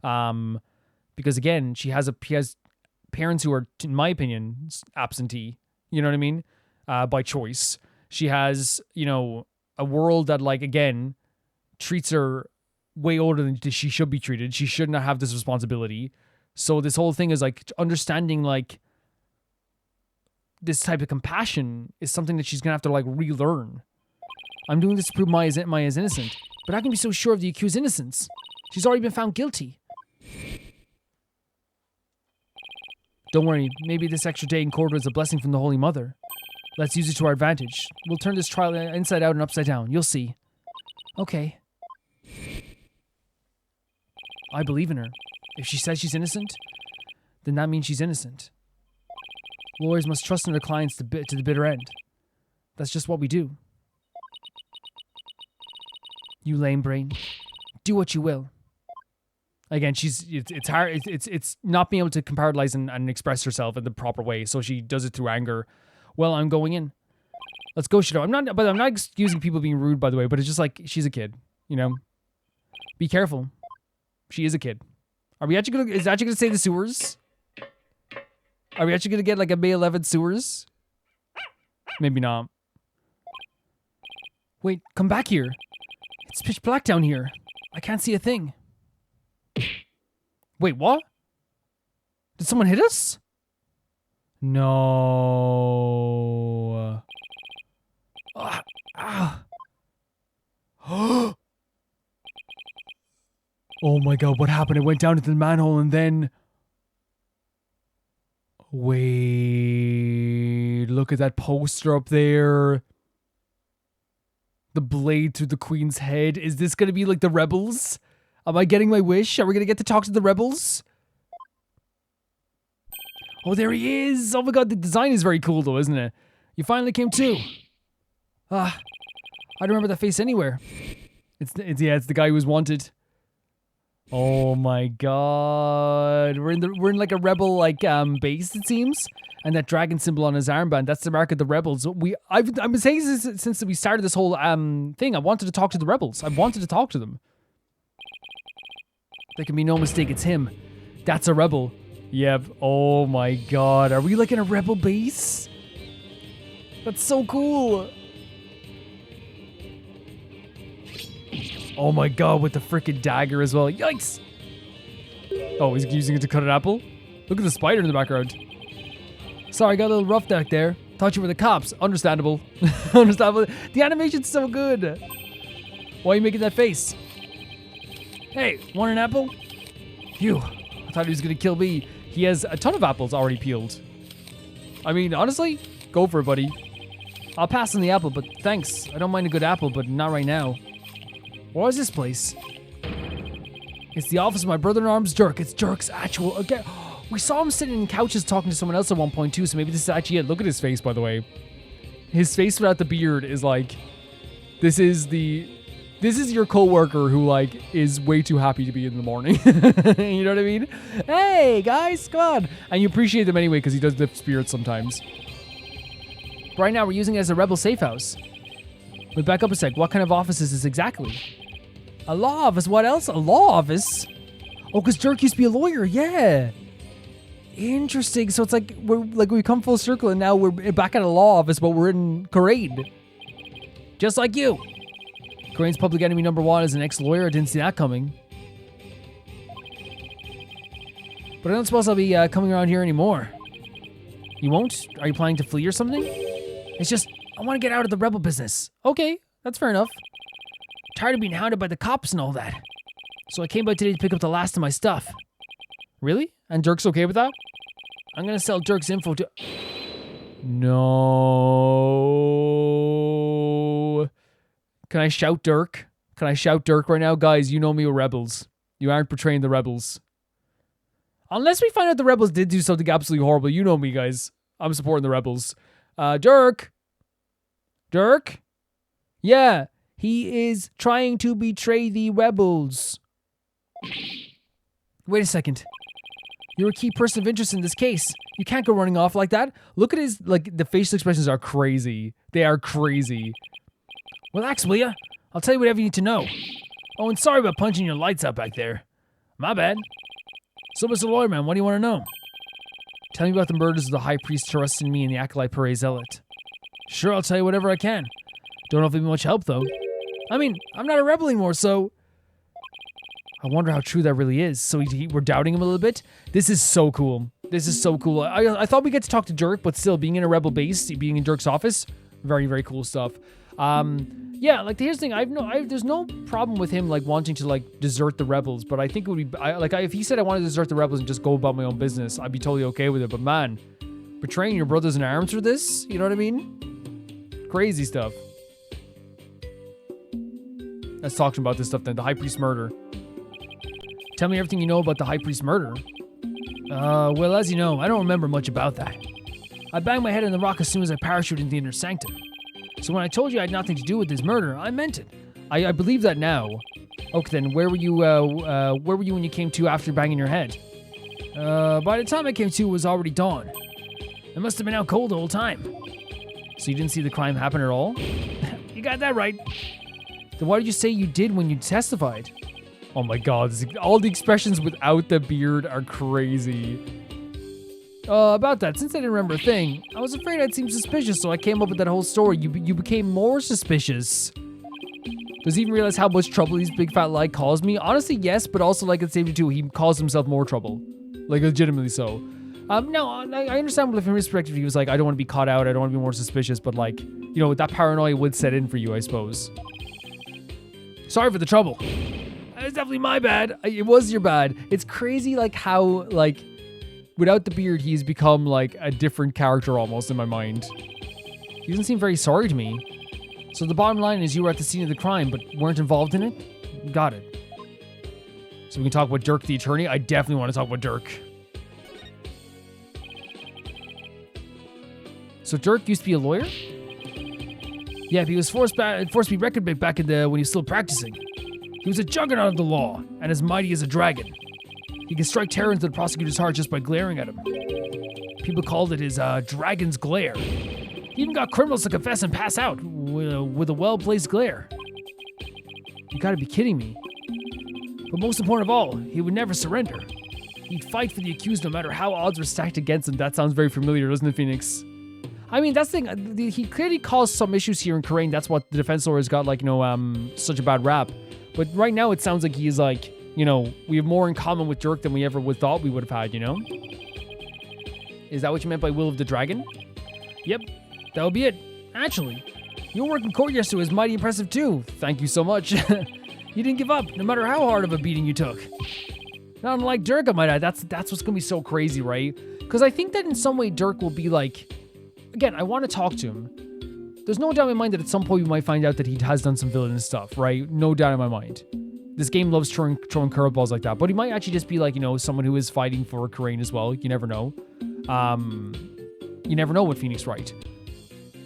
Because again, she has parents who are, in my opinion, absentee. You know what I mean? By choice. She has, you know, a world that, like, again, treats her way older than she should be treated. She should not have this responsibility. So this whole thing is like understanding, like, this type of compassion is something that she's gonna have to, like, relearn. I'm doing this to prove Maya is innocent, but I can be so sure of the accused's innocence. She's already been found guilty. Don't worry, maybe this extra day in court is a blessing from the Holy Mother. Let's use it to our advantage. We'll turn this trial inside out and upside down. You'll see. Okay. I believe in her. If she says she's innocent, then that means she's innocent. Lawyers must trust in their clients to the bitter end. That's just what we do. You lame brain. Do what you will. Again, it's hard. It's not being able to compartmentalize and express herself in the proper way. So she does it through anger. Well, I'm going in. Let's go, Shadow. I'm not excusing people being rude, by the way. But it's just like, she's a kid. You know. Be careful. She is a kid. Are we actually gonna? Is it actually gonna say the sewers? Are we actually gonna get like a May 11th sewers? Maybe not. Wait, come back here. It's pitch black down here. I can't see a thing. Wait, what? Did someone hit us? No. Oh my god, what happened? It went down into the manhole and then... Wait, look at that poster up there. The blade through the queen's head. Is this going to be like the rebels? Am I getting my wish? Are we going to get to talk to the rebels? Oh, there he is. Oh my god, the design is very cool though, isn't it? You finally came to. I don't remember that face anywhere. It's the guy who was wanted. Oh my god. We're in like a rebel like base, it seems. And that dragon symbol on his armband, that's the mark of the rebels. I've been saying this since we started this whole thing. I wanted to talk to the rebels. I wanted to talk to them. There can be no mistake, it's him. That's a rebel. Yep. Oh my god. Are we like in a rebel base? That's so cool. Oh my god, with the freaking dagger as well. Yikes! Oh, he's using it to cut an apple? Look at the spider in the background. Sorry, got a little rough back there. Thought you were the cops. Understandable. Understandable. The animation's so good. Why are you making that face? Hey, want an apple? Phew. I thought he was gonna kill me. He has a ton of apples already peeled. I mean, honestly, go for it, buddy. I'll pass on the apple, but thanks. I don't mind a good apple, but not right now. What is this place? It's the office of my brother-in-arms, Dirk. It's Dirk's actual... Again, we saw him sitting in couches talking to someone else at one point too, so maybe this is actually it. Look at his face, by the way. His face without the beard is like... This is your coworker who, like, is way too happy to be in the morning. You know what I mean? Hey, guys, come on. And you appreciate them anyway because he does lift spirits sometimes. But right now, we're using it as a rebel safe house. But back up a sec. What kind of office is this exactly? A law office? What else? A law office? Oh, because Dirk used to be a lawyer. Yeah. Interesting. So it's like we come full circle and now we're back at a law office, but we're in Crane. Just like you. Crane's public enemy number 1 is an ex-lawyer. I didn't see that coming. But I don't suppose I'll be coming around here anymore. You won't? Are you planning to flee or something? It's just, I want to get out of the rebel business. Okay, that's fair enough. Tired of being hounded by the cops and all that. So I came by today to pick up the last of my stuff. Really? And Dirk's okay with that? I'm going to sell Dirk's info to... No. Can I shout Dirk? Can I shout Dirk right now? Guys, you know me with rebels. You aren't betraying the rebels. Unless we find out the rebels did do something absolutely horrible. You know me, guys. I'm supporting the rebels. Dirk? Dirk? Yeah, he is trying to betray the rebels. Wait a second. You're a key person of interest in this case. You can't go running off like that. Look at his, like, the facial expressions are crazy. They are crazy. Relax, will ya? I'll tell you whatever you need to know. Oh, and sorry about punching your lights out back there. My bad. So, Mr. Lawyer Man, what do you want to know? Tell me about the murders of the High Priest Trust in me and the Acolyte Pere Zealot. Sure, I'll tell you whatever I can. Don't know if it'll be much help, though. I mean, I'm not a rebel anymore, so... I wonder how true that really is. So we're doubting him a little bit? This is so cool. This is so cool. I thought we get to talk to Dirk, but still, being in a rebel base, being in Dirk's office, very, very cool stuff. Yeah, like, here's the thing. There's no problem with him, like, wanting to, like, desert the rebels, but I think it would be... if he said I wanted to desert the rebels and just go about my own business, I'd be totally okay with it. But, man, betraying your brothers in arms for this? You know what I mean? Crazy stuff. Let's talk about this stuff then. The High Priest murder. Tell me everything you know about the High Priest murder. Well, as you know, I don't remember much about that. I banged my head in the rock as soon as I parachuted into the inner sanctum. So when I told you I had nothing to do with this murder, I meant it. I believe that now. Okay, then where were you when you came to after banging your head? By the time I came to, it was already dawn. It must have been out cold the whole time. So you didn't see the crime happen at all? You got that right. Then why did you say you did when you testified? Oh my god, all the expressions without the beard are crazy. About that, since I didn't remember a thing, I was afraid I'd seem suspicious, so I came up with that whole story. You became more suspicious. Does he even realize how much trouble his big fat lie caused me? Honestly, yes, but also, like, at the same time, too, he caused himself more trouble. Like, legitimately so. No, I understand from his perspective, he was like, I don't want to be caught out, I don't want to be more suspicious, but, like, you know, that paranoia would set in for you, I suppose. Sorry for the trouble. It's definitely my bad. It was your bad. It's crazy, like, how, like, without the beard, he's become, like, a different character almost in my mind. He doesn't seem very sorry to me. So the bottom line is you were at the scene of the crime, but weren't involved in it? Got it. So we can talk about Dirk the attorney? I definitely want to talk about Dirk. So Dirk used to be a lawyer? Yeah, he was forced to be reckoned back in when he was still practicing. He was a juggernaut of the law, and as mighty as a dragon. He can strike terror into the prosecutor's heart just by glaring at him. People called it his dragon's glare. He even got criminals to confess and pass out with a well-placed glare. You gotta be kidding me. But most important of all, he would never surrender. He'd fight for the accused no matter how odds were stacked against him. That sounds very familiar, doesn't it, Phoenix? I mean, that's the thing. He clearly caused some issues here in Karain. That's what the defense lawyers got, like, you know, such a bad rap. But right now, it sounds like he's like, you know, we have more in common with Dirk than we ever would thought we would have had, you know? Is that what you meant by Will of the Dragon? Yep, that would be it. Actually, your work in court yesterday was mighty impressive too. Thank you so much. You didn't give up, no matter how hard of a beating you took. Not unlike Dirk, I might add. That's what's gonna be so crazy, right? Because I think that in some way Dirk will be like, again, I want to talk to him. There's no doubt in my mind that at some point we might find out that he has done some villainous stuff, right? No doubt in my mind. This game loves throwing curveballs like that. But he might actually just be like, you know, someone who is fighting for Karain as well. You never know. You never know with Phoenix Wright.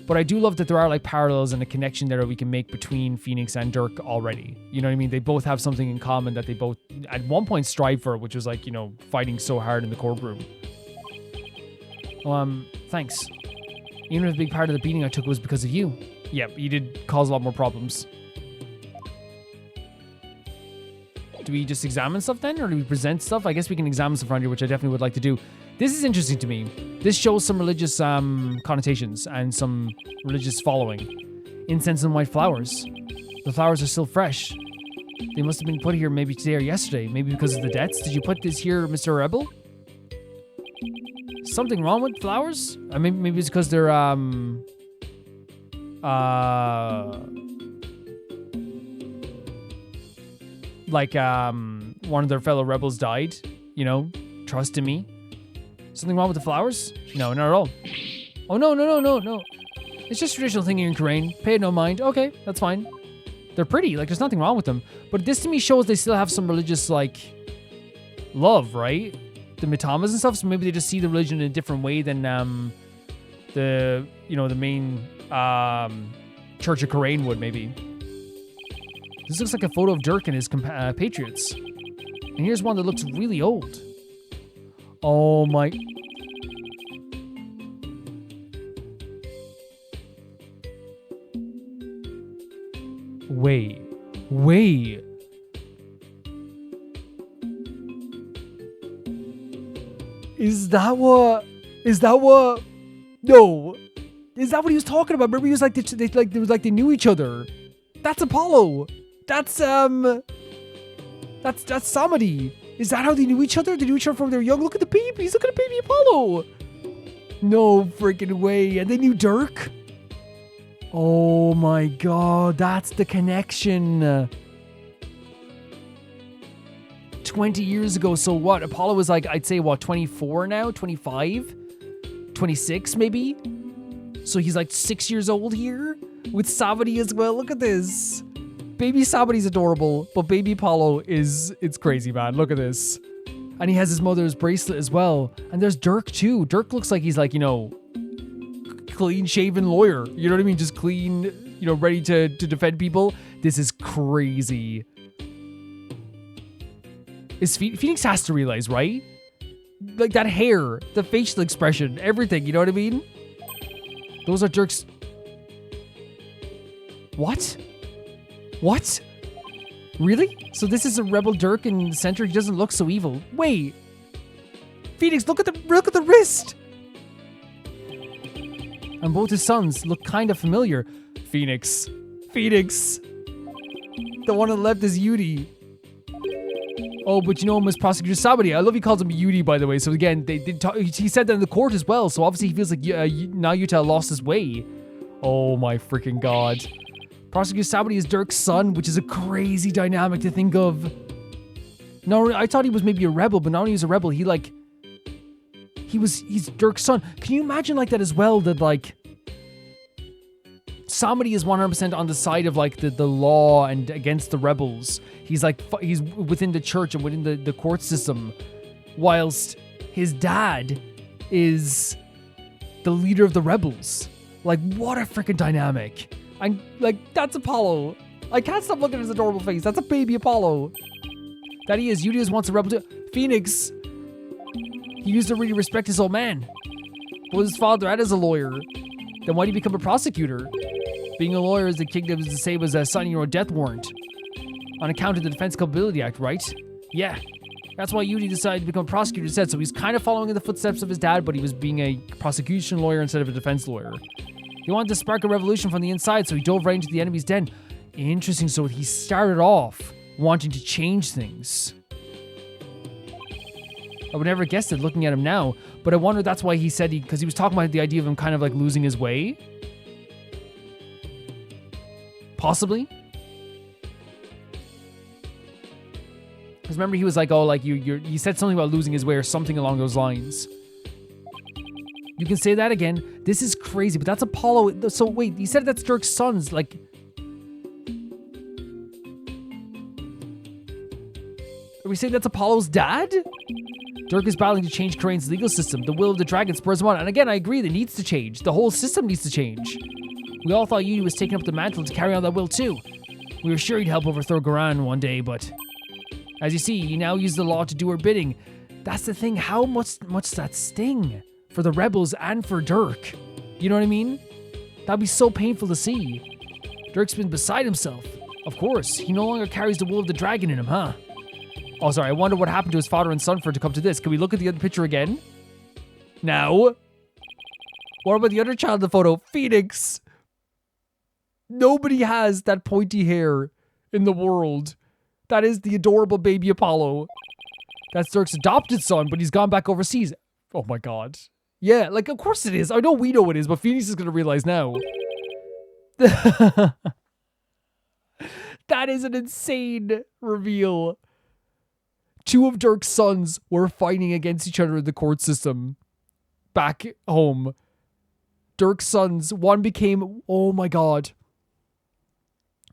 But I do love that there are like parallels and a connection there that we can make between Phoenix and Dirk already. You know what I mean? They both have something in common that they both at one point strive for, which was like, you know, fighting so hard in the courtroom. Thanks. Even if a big part of the beating I took was because of you. Yep, you did cause a lot more problems. Do we just examine stuff then? Or do we present stuff? I guess we can examine stuff around here, which I definitely would like to do. This is interesting to me. This shows some religious connotations and some religious following. Incense and white flowers. The flowers are still fresh. They must have been put here maybe today or yesterday. Maybe because of the deaths. Did you put this here, Mr. Rebel? Something wrong with flowers? Maybe it's because they're like one of their fellow rebels died, you know, trust in me. Something wrong with the flowers? No, not at all. Oh, no. It's just traditional thing here in Karain. Pay it no mind. Okay, that's fine. They're pretty, like there's nothing wrong with them. But this to me shows they still have some religious, like, love, right? The Mitamas and stuff, so maybe they just see the religion in a different way than the main Church of Karain would, maybe. This looks like a photo of Dirk and his patriots. And here's one that looks really old. Oh my... Wait. Is that what... No. Is that what he was talking about? Remember he was like, they knew each other. That's Apollo. That's Samadi. Is that how they knew each other? They knew each other from they were young. Look at the babies. Look at the baby Apollo. No freaking way. And they knew Dirk? Oh my god. That's the connection. 20 years ago. So what? Apollo was like, I'd say what, 24 now? 25? 26 maybe? So he's like 6 years old here? With Samadi as well. Look at this. Baby Samadi's adorable, but baby Apollo it's crazy, man. Look at this. And he has his mother's bracelet as well. And there's Dirk too. Dirk looks like he's like, you know, clean shaven lawyer. You know what I mean? Just clean, you know, ready to defend people. This is crazy. Phoenix has to realize, right? Like that hair, the facial expression, everything, you know what I mean? Those are Dirk's... What? Really? So this is a rebel Dirk in the center? He doesn't look so evil. Wait. Phoenix, look at the wrist. And both his sons look kind of familiar. Phoenix. The one on the left is Yudi. Oh, but you know him as Prosecutor Samadi. I love he calls him Yudi, by the way. So again, they did talk, he said that in the court as well. So obviously he feels like Nayuta lost his way. Oh my freaking god. Prosecutor Samadi is Dirk's son, which is a crazy dynamic to think of. No, I thought he was maybe a rebel, but not only he was a rebel, he's Dirk's son. Can you imagine like that as well, that like Samadi is 100% on the side of like the law and against the rebels. He's like, he's within the church and within the court system, whilst his dad is the leader of the rebels. Like, what a freaking dynamic. I'm like, that's Apollo. I can't stop looking at his adorable face. That's a baby Apollo. That he is. Udius wants a rebel too. Phoenix. He used to really respect his old man. Was his father and as a lawyer. Then why did he become a prosecutor? Being a lawyer is the kingdom is the same as signing your own death warrant. On account of the Defense Culpability Act, right? Yeah. That's why Yudi decided to become a prosecutor instead. So he's kind of following in the footsteps of his dad, but he was being a prosecution lawyer instead of a defense lawyer. He wanted to spark a revolution from the inside, so he dove right into the enemy's den. Interesting. So he started off wanting to change things. I would never guess it looking at him now, but I wonder that's why he said because he was talking about the idea of him kind of like losing his way. Possibly. Because remember he was like, oh, like you said something about losing his way or something along those lines. You can say that again. This is crazy, but that's Apollo. So wait, you said that's Dirk's sons. Like, we saying that's Apollo's dad? Dirk is battling to change Karane's legal system. The will of the dragon spurs him on. And again, I agree, it needs to change. The whole system needs to change. We all thought Yudi was taking up the mantle to carry on that will too. We were sure he'd help overthrow Garan one day, but as you see, he now uses the law to do her bidding. That's the thing, how much does that sting? For the rebels and for Dirk. You know what I mean? That'd be so painful to see. Dirk's been beside himself. Of course, he no longer carries the will of the dragon in him, huh? Oh, sorry, I wonder what happened to his father and son for it to come to this. Can we look at the other picture again? No. What about the other child in the photo? Phoenix. Nobody has that pointy hair in the world. That is the adorable baby Apollo. That's Dirk's adopted son, but he's gone back overseas. Oh my god. Yeah, like, of course it is. I know we know it is, but Phoenix is going to realize now. That is an insane reveal. Two of Dirk's sons were fighting against each other in the court system. Back home. Dirk's sons, one became, oh my god.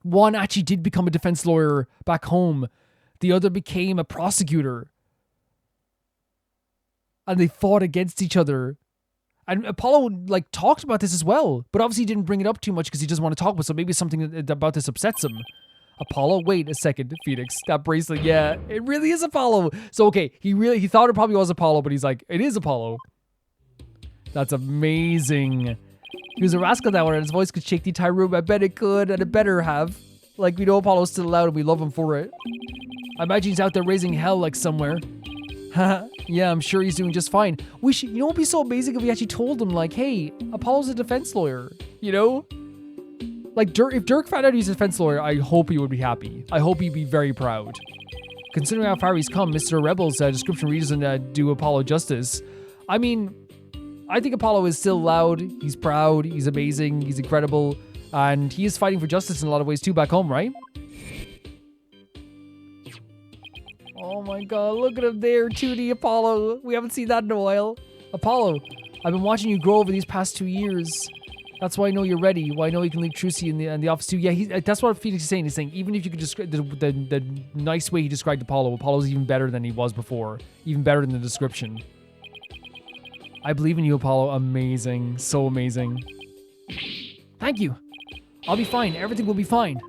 One actually did become a defense lawyer back home. The other became a prosecutor. And they fought against each other. And Apollo, like, talked about this as well. But obviously he didn't bring it up too much because he doesn't want to talk about it. So maybe something about this upsets him. Apollo? Wait a second, Phoenix. That bracelet, yeah. It really is Apollo. So, okay, he thought it probably was Apollo, but he's like, it is Apollo. That's amazing. He was a rascal that one, and his voice could shake the entire room. I bet it could, and it better have. Like, we know Apollo's still alive, and we love him for it. I imagine he's out there raising hell, like, somewhere. Haha, yeah, I'm sure he's doing just fine. You know what would be so amazing if we actually told him, like, hey, Apollo's a defense lawyer, you know? Like, if Dirk found out he's a defense lawyer, I hope he would be happy. I hope he'd be very proud. Considering how far he's come, Mr. Rebel's description really doesn't do Apollo justice. I mean, I think Apollo is still loud, he's proud, he's amazing, he's incredible, and he is fighting for justice in a lot of ways too back home, right? Oh my god, look at him there, 2D Apollo. We haven't seen that in a while. Apollo, I've been watching you grow over these past 2 years. That's why I know you're ready, why I know you can leave Trucy in the office too. Yeah, that's what Phoenix is saying. He's saying, even if you could describe the nice way he described Apollo's even better than he was before. Even better than the description. I believe in you, Apollo. Amazing. So amazing. Thank you. I'll be fine. Everything will be fine.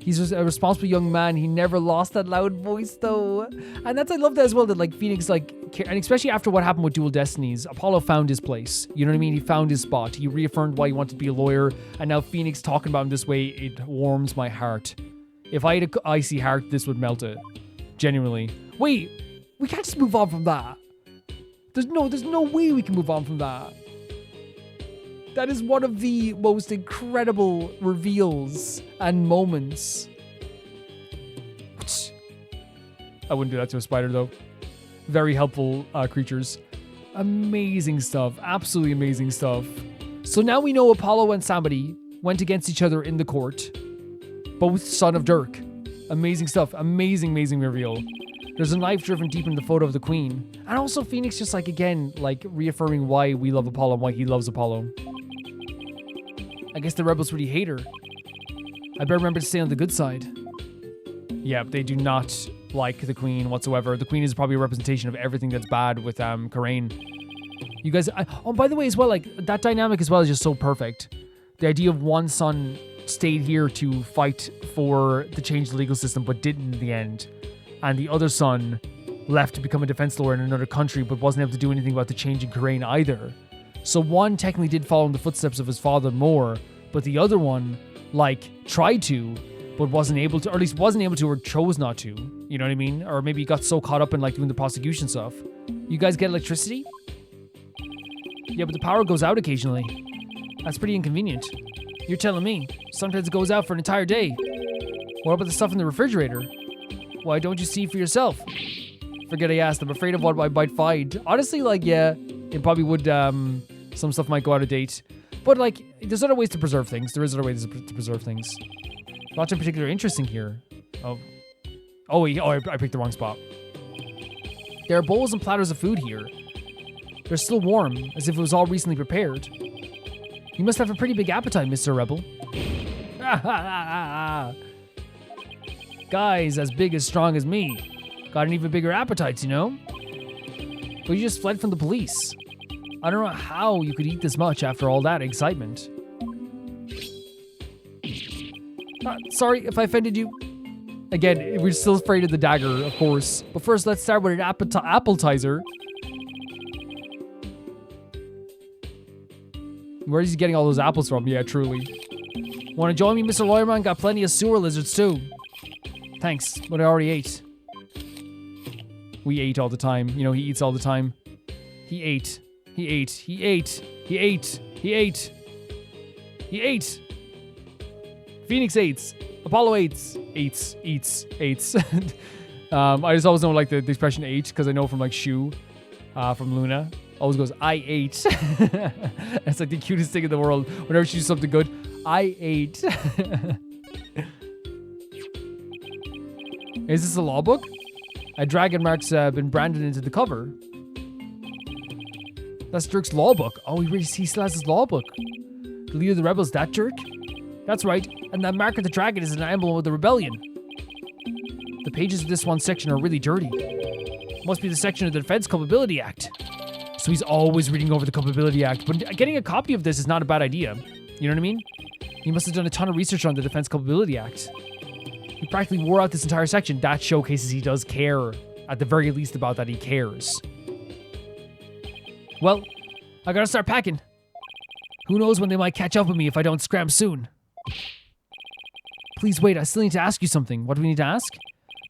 He's a responsible young man. He never lost that loud voice, though. And I love that as well, that, like, Phoenix, like, and especially after what happened with Dual Destinies, Apollo found his place. You know what I mean? He found his spot. He reaffirmed why he wanted to be a lawyer. And now Phoenix talking about him this way, it warms my heart. If I had an icy heart, this would melt it. Genuinely. Wait, we can't just move on from that. There's no way we can move on from that. That is one of the most incredible reveals and moments. I wouldn't do that to a spider, though. Very helpful creatures. Amazing stuff. Absolutely amazing stuff. So now we know Apollo and somebody went against each other in the court. Both son of Dirk. Amazing stuff. Amazing, amazing reveal. There's a knife driven deep into the photo of the queen. And also Phoenix just, like, again, like, reaffirming why we love Apollo and why he loves Apollo. I guess the rebels really hate her. I better remember to stay on the good side. Yeah, they do not like the queen whatsoever. The queen is probably a representation of everything that's bad with Karane. You guys... oh, by the way, as well, like, that dynamic as well is just so perfect. The idea of one son stayed here to fight for the change the legal system, but didn't in the end. And the other son left to become a defense lawyer in another country, but wasn't able to do anything about the change in Karane either. So one technically did follow in the footsteps of his father more, but the other one, like, tried to, but wasn't able to, or at least wasn't able to, or chose not to. You know what I mean? Or maybe got so caught up in, like, doing the prosecution stuff. You guys get electricity? Yeah, but the power goes out occasionally. That's pretty inconvenient. You're telling me. Sometimes it goes out for an entire day. What about the stuff in the refrigerator? Why don't you see for yourself? Forget I asked. I'm afraid of what I might find. Honestly, like, yeah, it probably would, some stuff might go out of date. But, like, there's other ways to preserve things. There is other ways to preserve things. Not in particular interesting here. I picked the wrong spot. There are bowls and platters of food here. They're still warm, as if it was all recently prepared. You must have a pretty big appetite, Mr. Rebel. Guys as big as strong as me. Got an even bigger appetite, you know? But you just fled from the police. I don't know how you could eat this much after all that excitement. Sorry if I offended you. Again, we're still afraid of the dagger, of course. But first, let's start with an appetizer. Where is he getting all those apples from? Yeah, truly. Want to join me, Mr. Lawyerman? Got plenty of sewer lizards, too. Thanks, but I already ate. We ate all the time. You know, he eats all the time. He ate. He ate. He ate. He ate. He ate. He ate. Phoenix eats. Apollo eats. Eats. I just always know like the expression ate because I know from like Shu, from Luna. Always goes, I ate. It's like the cutest thing in the world. Whenever she does something good, I ate. Is this a law book? A dragon mark's been branded into the cover. That's Dirk's law book. Oh, he still has his law book. The leader of the rebels, that Dirk? That's right. And that mark of the dragon is an emblem of the rebellion. The pages of this one section are really dirty. Must be the section of the Defense Culpability Act. So he's always reading over the Culpability Act. But getting a copy of this is not a bad idea. You know what I mean? He must have done a ton of research on the Defense Culpability Act. He practically wore out this entire section. That showcases he does care, at the very least, about that he cares. Well, I gotta start packing. Who knows when they might catch up with me if I don't scram soon. Please wait, I still need to ask you something. What do we need to ask?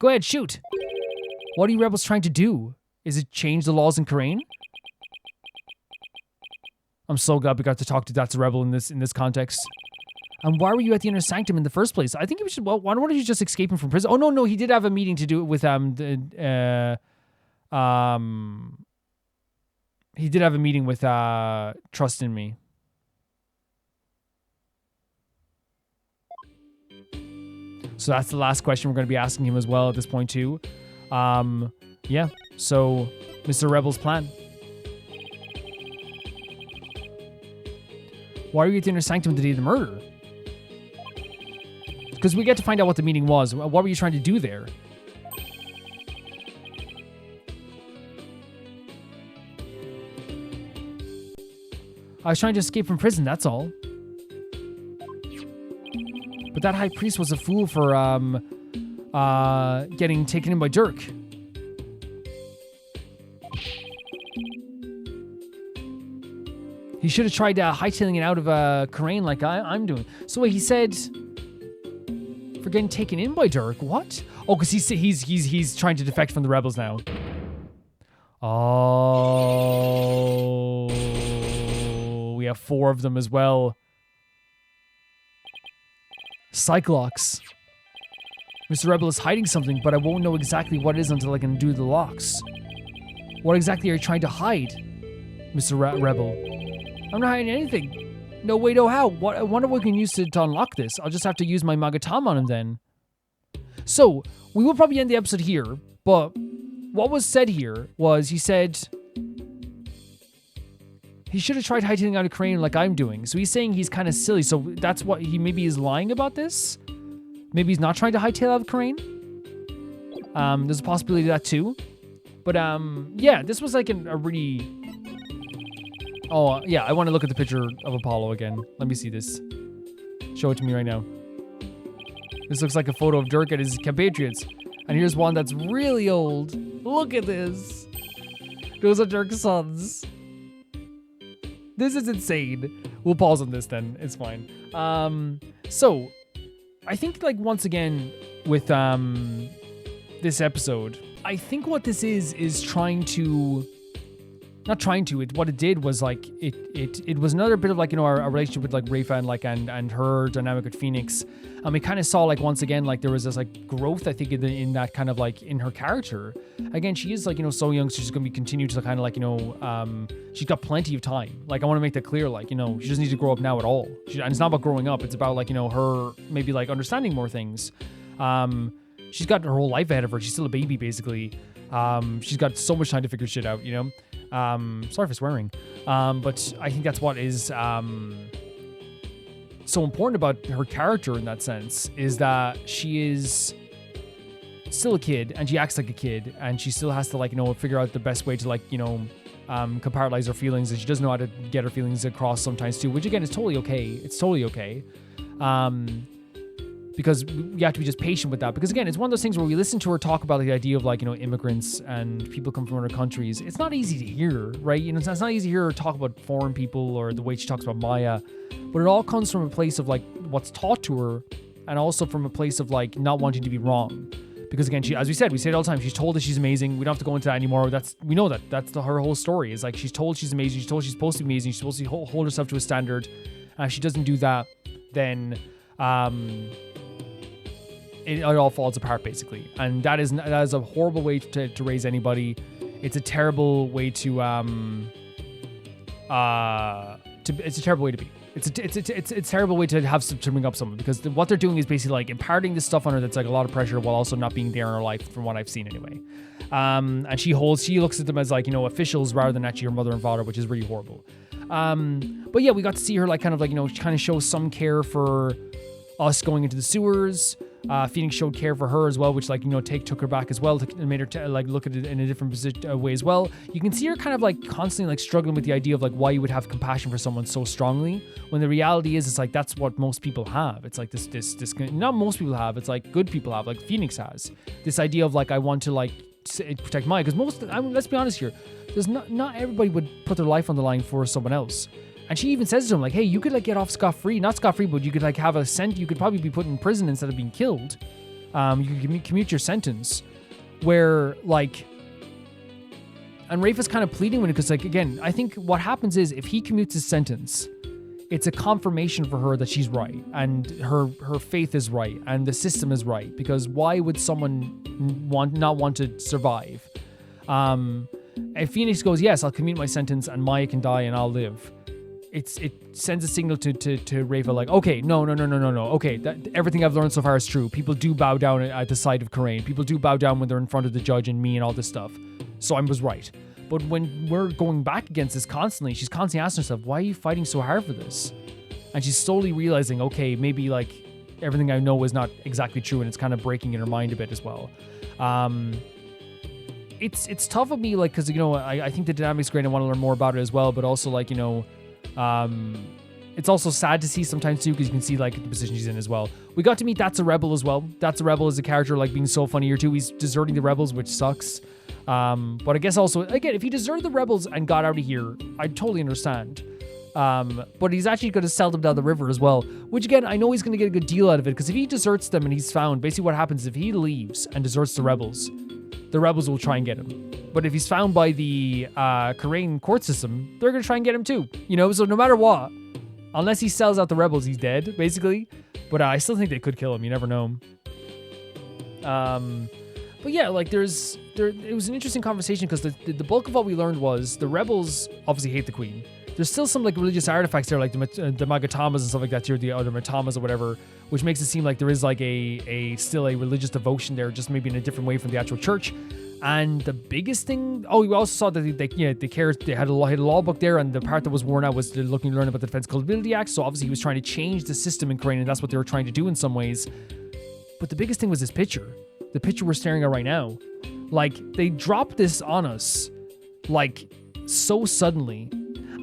Go ahead, shoot. What are you rebels trying to do? Is it change the laws in Karain? I'm so glad we got to talk to That's a Rebel in this context. And why were you at the Inner Sanctum in the first place? I think we should. Well, why don't you just escape him from prison? Oh no, he did have a meeting to do it with he did have a meeting with Trust in Me. So that's the last question we're going to be asking him as well at this point too. Yeah. So, Mr. Rebel's plan. Why are you at the Inner Sanctum the day of the murder? Because we get to find out what the meeting was. What were you trying to do there? I was trying to escape from prison, that's all. But that high priest was a fool for getting taken in by Dirk. He should have tried hightailing it out of Karain like I'm doing. So wait, he said for getting taken in by Dirk. What? Oh, because he's trying to defect from the rebels now. Oh, we have 4 of them as well. Cyclox. Mr. Rebel is hiding something, but I won't know exactly what it is until I can do the locks. What exactly are you trying to hide, Mr. Rebel? I'm not hiding anything. No way, no how. I wonder what we can use to unlock this. I'll just have to use my Magatam on him then. So, we will probably end the episode here, but what was said here was he said he should have tried hiding out of Karain like I'm doing. So he's saying he's kind of silly. So that's what he maybe is lying about this. Maybe he's not trying to hightail out of Karain. There's a possibility of that too. But yeah, this was like a really... Oh, yeah, I want to look at the picture of Apollo again. Let me see this. Show it to me right now. This looks like a photo of Dirk and his compatriots. And here's one that's really old. Look at this. Those are Dirk's sons. This is insane. We'll pause on this then. It's fine. So, I think, like, once again, with this episode, I think what this is trying to... Not trying to. What it did was like it was another bit of like, you know, our relationship with like Rafa and like and her dynamic with Phoenix. We kind of saw like once again like there was this like growth I think in that kind of like in her character. Again, she is like, you know, so young, so she's gonna be continue to kind of like, you know, she's got plenty of time. Like I want to make that clear. Like, you know, she doesn't need to grow up now at all. And it's not about growing up. It's about like, you know, her maybe like understanding more things. She's got her whole life ahead of her. She's still a baby basically. She's got so much time to figure shit out, you know. Sorry for swearing. But I think that's what is so important about her character in that sense is that she is still a kid and she acts like a kid, and she still has to like, figure out the best way to like, compartmentalize her feelings, and she doesn't know how to get her feelings across sometimes too, which again is totally okay. It's totally okay. Because we have to be just patient with that. Because again, it's one of those things where we listen to her talk about the idea of like, immigrants and people come from other countries. It's not easy to hear, right? It's not easy to hear her talk about foreign people or the way she talks about Maya, but it all comes from a place of like what's taught to her, and also from a place of like not wanting to be wrong. Because again, she, as we say it all the time, she's told that she's amazing. We don't have to go into that anymore. We know that. That's her whole story. Is like she's told she's amazing. She's told she's supposed to be amazing. She's supposed to hold herself to a standard. And if she doesn't do that, then it all falls apart basically. And that is a horrible way to raise anybody. It's a terrible way it's a terrible way to be. It's a terrible way to have to bring up someone, because what they're doing is basically like imparting this stuff on her that's like a lot of pressure while also not being there in her life, from what I've seen anyway. And she looks at them as like, officials rather than actually her mother and father, which is really horrible. But yeah, we got to see her like kind of show some care for us going into the sewers. Phoenix showed care for her as well, which like, took her back as well, and made her like look at it in a different way as well. You can see her kind of like constantly like struggling with the idea of like why you would have compassion for someone so strongly, when the reality is it's like that's what most people have. It's like this not most people have, it's like good people have, like Phoenix has this idea of like I want to like protect Maya, because let's be honest here, there's not everybody would put their life on the line for someone else. And she even says to him, like, hey, you could, like, get off scot-free. Not scot-free, but you could, like, have you could probably be put in prison instead of being killed. You could commute your sentence. Where, like... And Rafe is kind of pleading with it, because, like, again, I think what happens is, if he commutes his sentence, it's a confirmation for her that she's right. And her faith is right. And the system is right. Because why would someone not want to survive? If Phoenix goes, yes, I'll commute my sentence, and Maya can die, and I'll live... It sends a signal to Rafa like, okay, no. Okay, everything I've learned so far is true. People do bow down at the sight of Karain. People do bow down when they're in front of the judge and me and all this stuff. So I was right. But when we're going back against this constantly, she's constantly asking herself, why are you fighting so hard for this? And she's slowly realizing, okay, maybe like everything I know is not exactly true, and it's kind of breaking in her mind a bit as well. It's tough of me, like, because, I think the dynamic's great. I want to learn more about it as well, but also, like, it's also sad to see sometimes too, because you can see like the position she's in as well. We got to meet That's a Rebel as well. That's a Rebel is a character like being so funny here too. He's deserting the rebels, which sucks. But I guess also, again, if he deserted the rebels and got out of here, I'd totally understand. But he's actually going to sell them down the river as well, which again, I know he's going to get a good deal out of it, because if he deserts them and he's found, basically what happens if he leaves and deserts the rebels will try and get him. But if he's found by the Karain court system, they're going to try and get him too. So no matter what, unless he sells out the rebels, he's dead, basically. But I still think they could kill him. You never know. But yeah, like it was an interesting conversation, because the bulk of what we learned was the rebels obviously hate the queen. There's still some like religious artifacts there, like the Magatamas and stuff like that, the other Matamas or whatever, which makes it seem like there is like still a religious devotion there, just maybe in a different way from the actual church. And the biggest thing, we also saw that they had a law book there, and the part that was worn out was looking to learn about the Defense Culpability Act. So obviously he was trying to change the system in Karain, and that's what they were trying to do in some ways. But the biggest thing was this picture. The picture we're staring at right now. Like, they dropped this on us, like, so suddenly.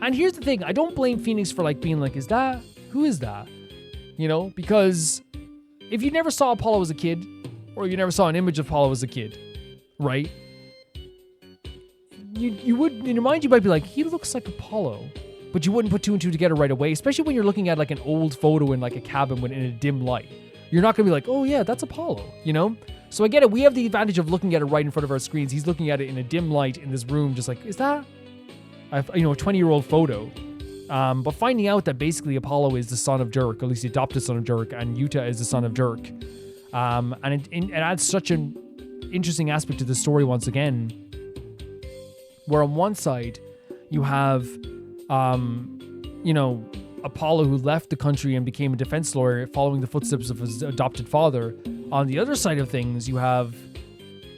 And here's the thing, I don't blame Phoenix for like being like, who is that? Because if you never saw Apollo as a kid, or you never saw an image of Apollo as a kid, right? You would, in your mind, you might be like, he looks like Apollo, but you wouldn't put two and two together right away, especially when you're looking at like an old photo in like a cabin in a dim light. You're not going to be like, oh yeah, that's Apollo, So I get it. We have the advantage of looking at it right in front of our screens. He's looking at it in a dim light in this room, just like, is that a 20-year-old photo? But finding out that basically Apollo is the son of Dirk, or at least the adopted son of Dirk, and Yuta is the son of Dirk. And it adds such an interesting aspect to the story once again, where on one side you have, Apollo, who left the country and became a defense lawyer following the footsteps of his adopted father. On the other side of things, you have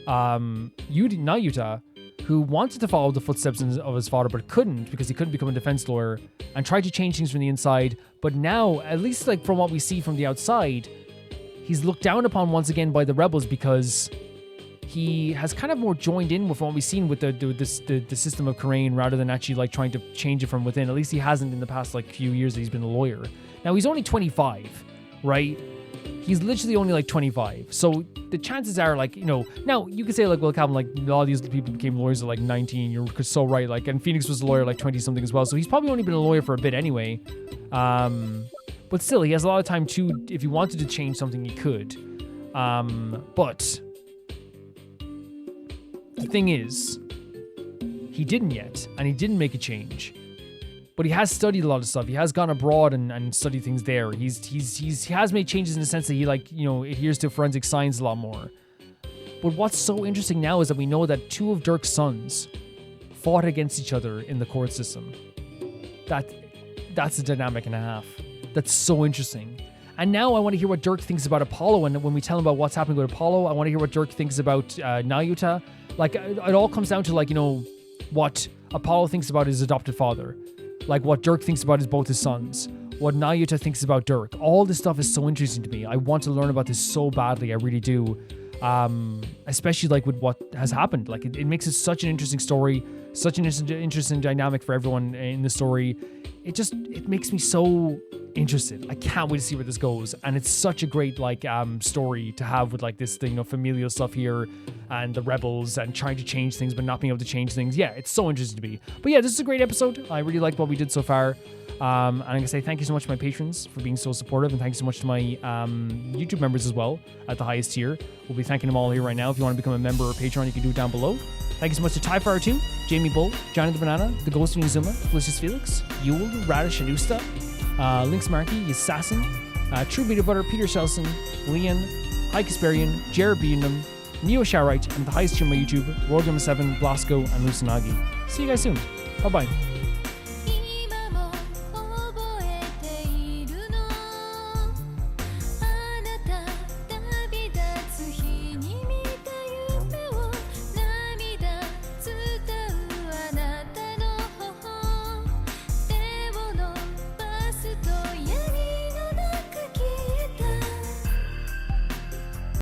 Nayuta, who wanted to follow the footsteps of his father but couldn't because he couldn't become a defense lawyer, and tried to change things from the inside. But now, at least like from what we see from the outside, he's looked down upon once again by the rebels because he has kind of more joined in with what we've seen with the system of Khura'in rather than actually like trying to change it from within. At least he hasn't in the past like few years that he's been a lawyer. Now he's only 25, right? He's literally only like 25. So the chances are like, now you could say like, well, Calvin, like a lot of these people became lawyers at like 19. You're so right. Like, and Phoenix was a lawyer like 20 something as well. So he's probably only been a lawyer for a bit anyway. But still, he has a lot of time too. If he wanted to change something, he could. But the thing is, he didn't yet, and he didn't make a change. But he has studied a lot of stuff. He has gone abroad and studied things there. He has made changes in the sense that he adheres to forensic science a lot more. But what's so interesting now is that we know that 2 of Dirk's sons fought against each other in the court system. That's a dynamic and a half. That's so interesting. And now I want to hear what Dirk thinks about Apollo. And when we tell him about what's happening with Apollo, I want to hear what Dirk thinks about Nayuta. Like, it all comes down to, like, what Apollo thinks about his adopted father. Like, what Dirk thinks about both his sons. What Nayuta thinks about Dirk. All this stuff is so interesting to me. I want to learn about this so badly. I really do. Especially, like, with what has happened. Like, it makes it such an interesting story. Such an interesting dynamic for everyone in the story. It makes me so interested. I can't wait to see where this goes, and it's such a great story to have with like this thing, familial stuff here, and the rebels and trying to change things but not being able to change things. Yeah, it's so interesting to me. But yeah, this is a great episode. I really like what we did so far. And I'm gonna say thank you so much to my patrons for being so supportive, and thanks so much to my YouTube members as well at the highest tier. We'll be thanking them all here right now. If you want to become a member or patron, you can do it down below. Thank you so much to TieFire2, Jamie Bull, Johnny the Banana, The Ghost of Nizuma, Felicius Felix, Yule, Radish Anusta, Lynx Markey, Assassin, True Beta Butter, Peter Shelson, Leon, High Kasparian, Jared Beanham, Neo Wright, and the highest tier on my YouTube, World Game 7, Blasco, and Lusanagi. See you guys soon. Bye bye.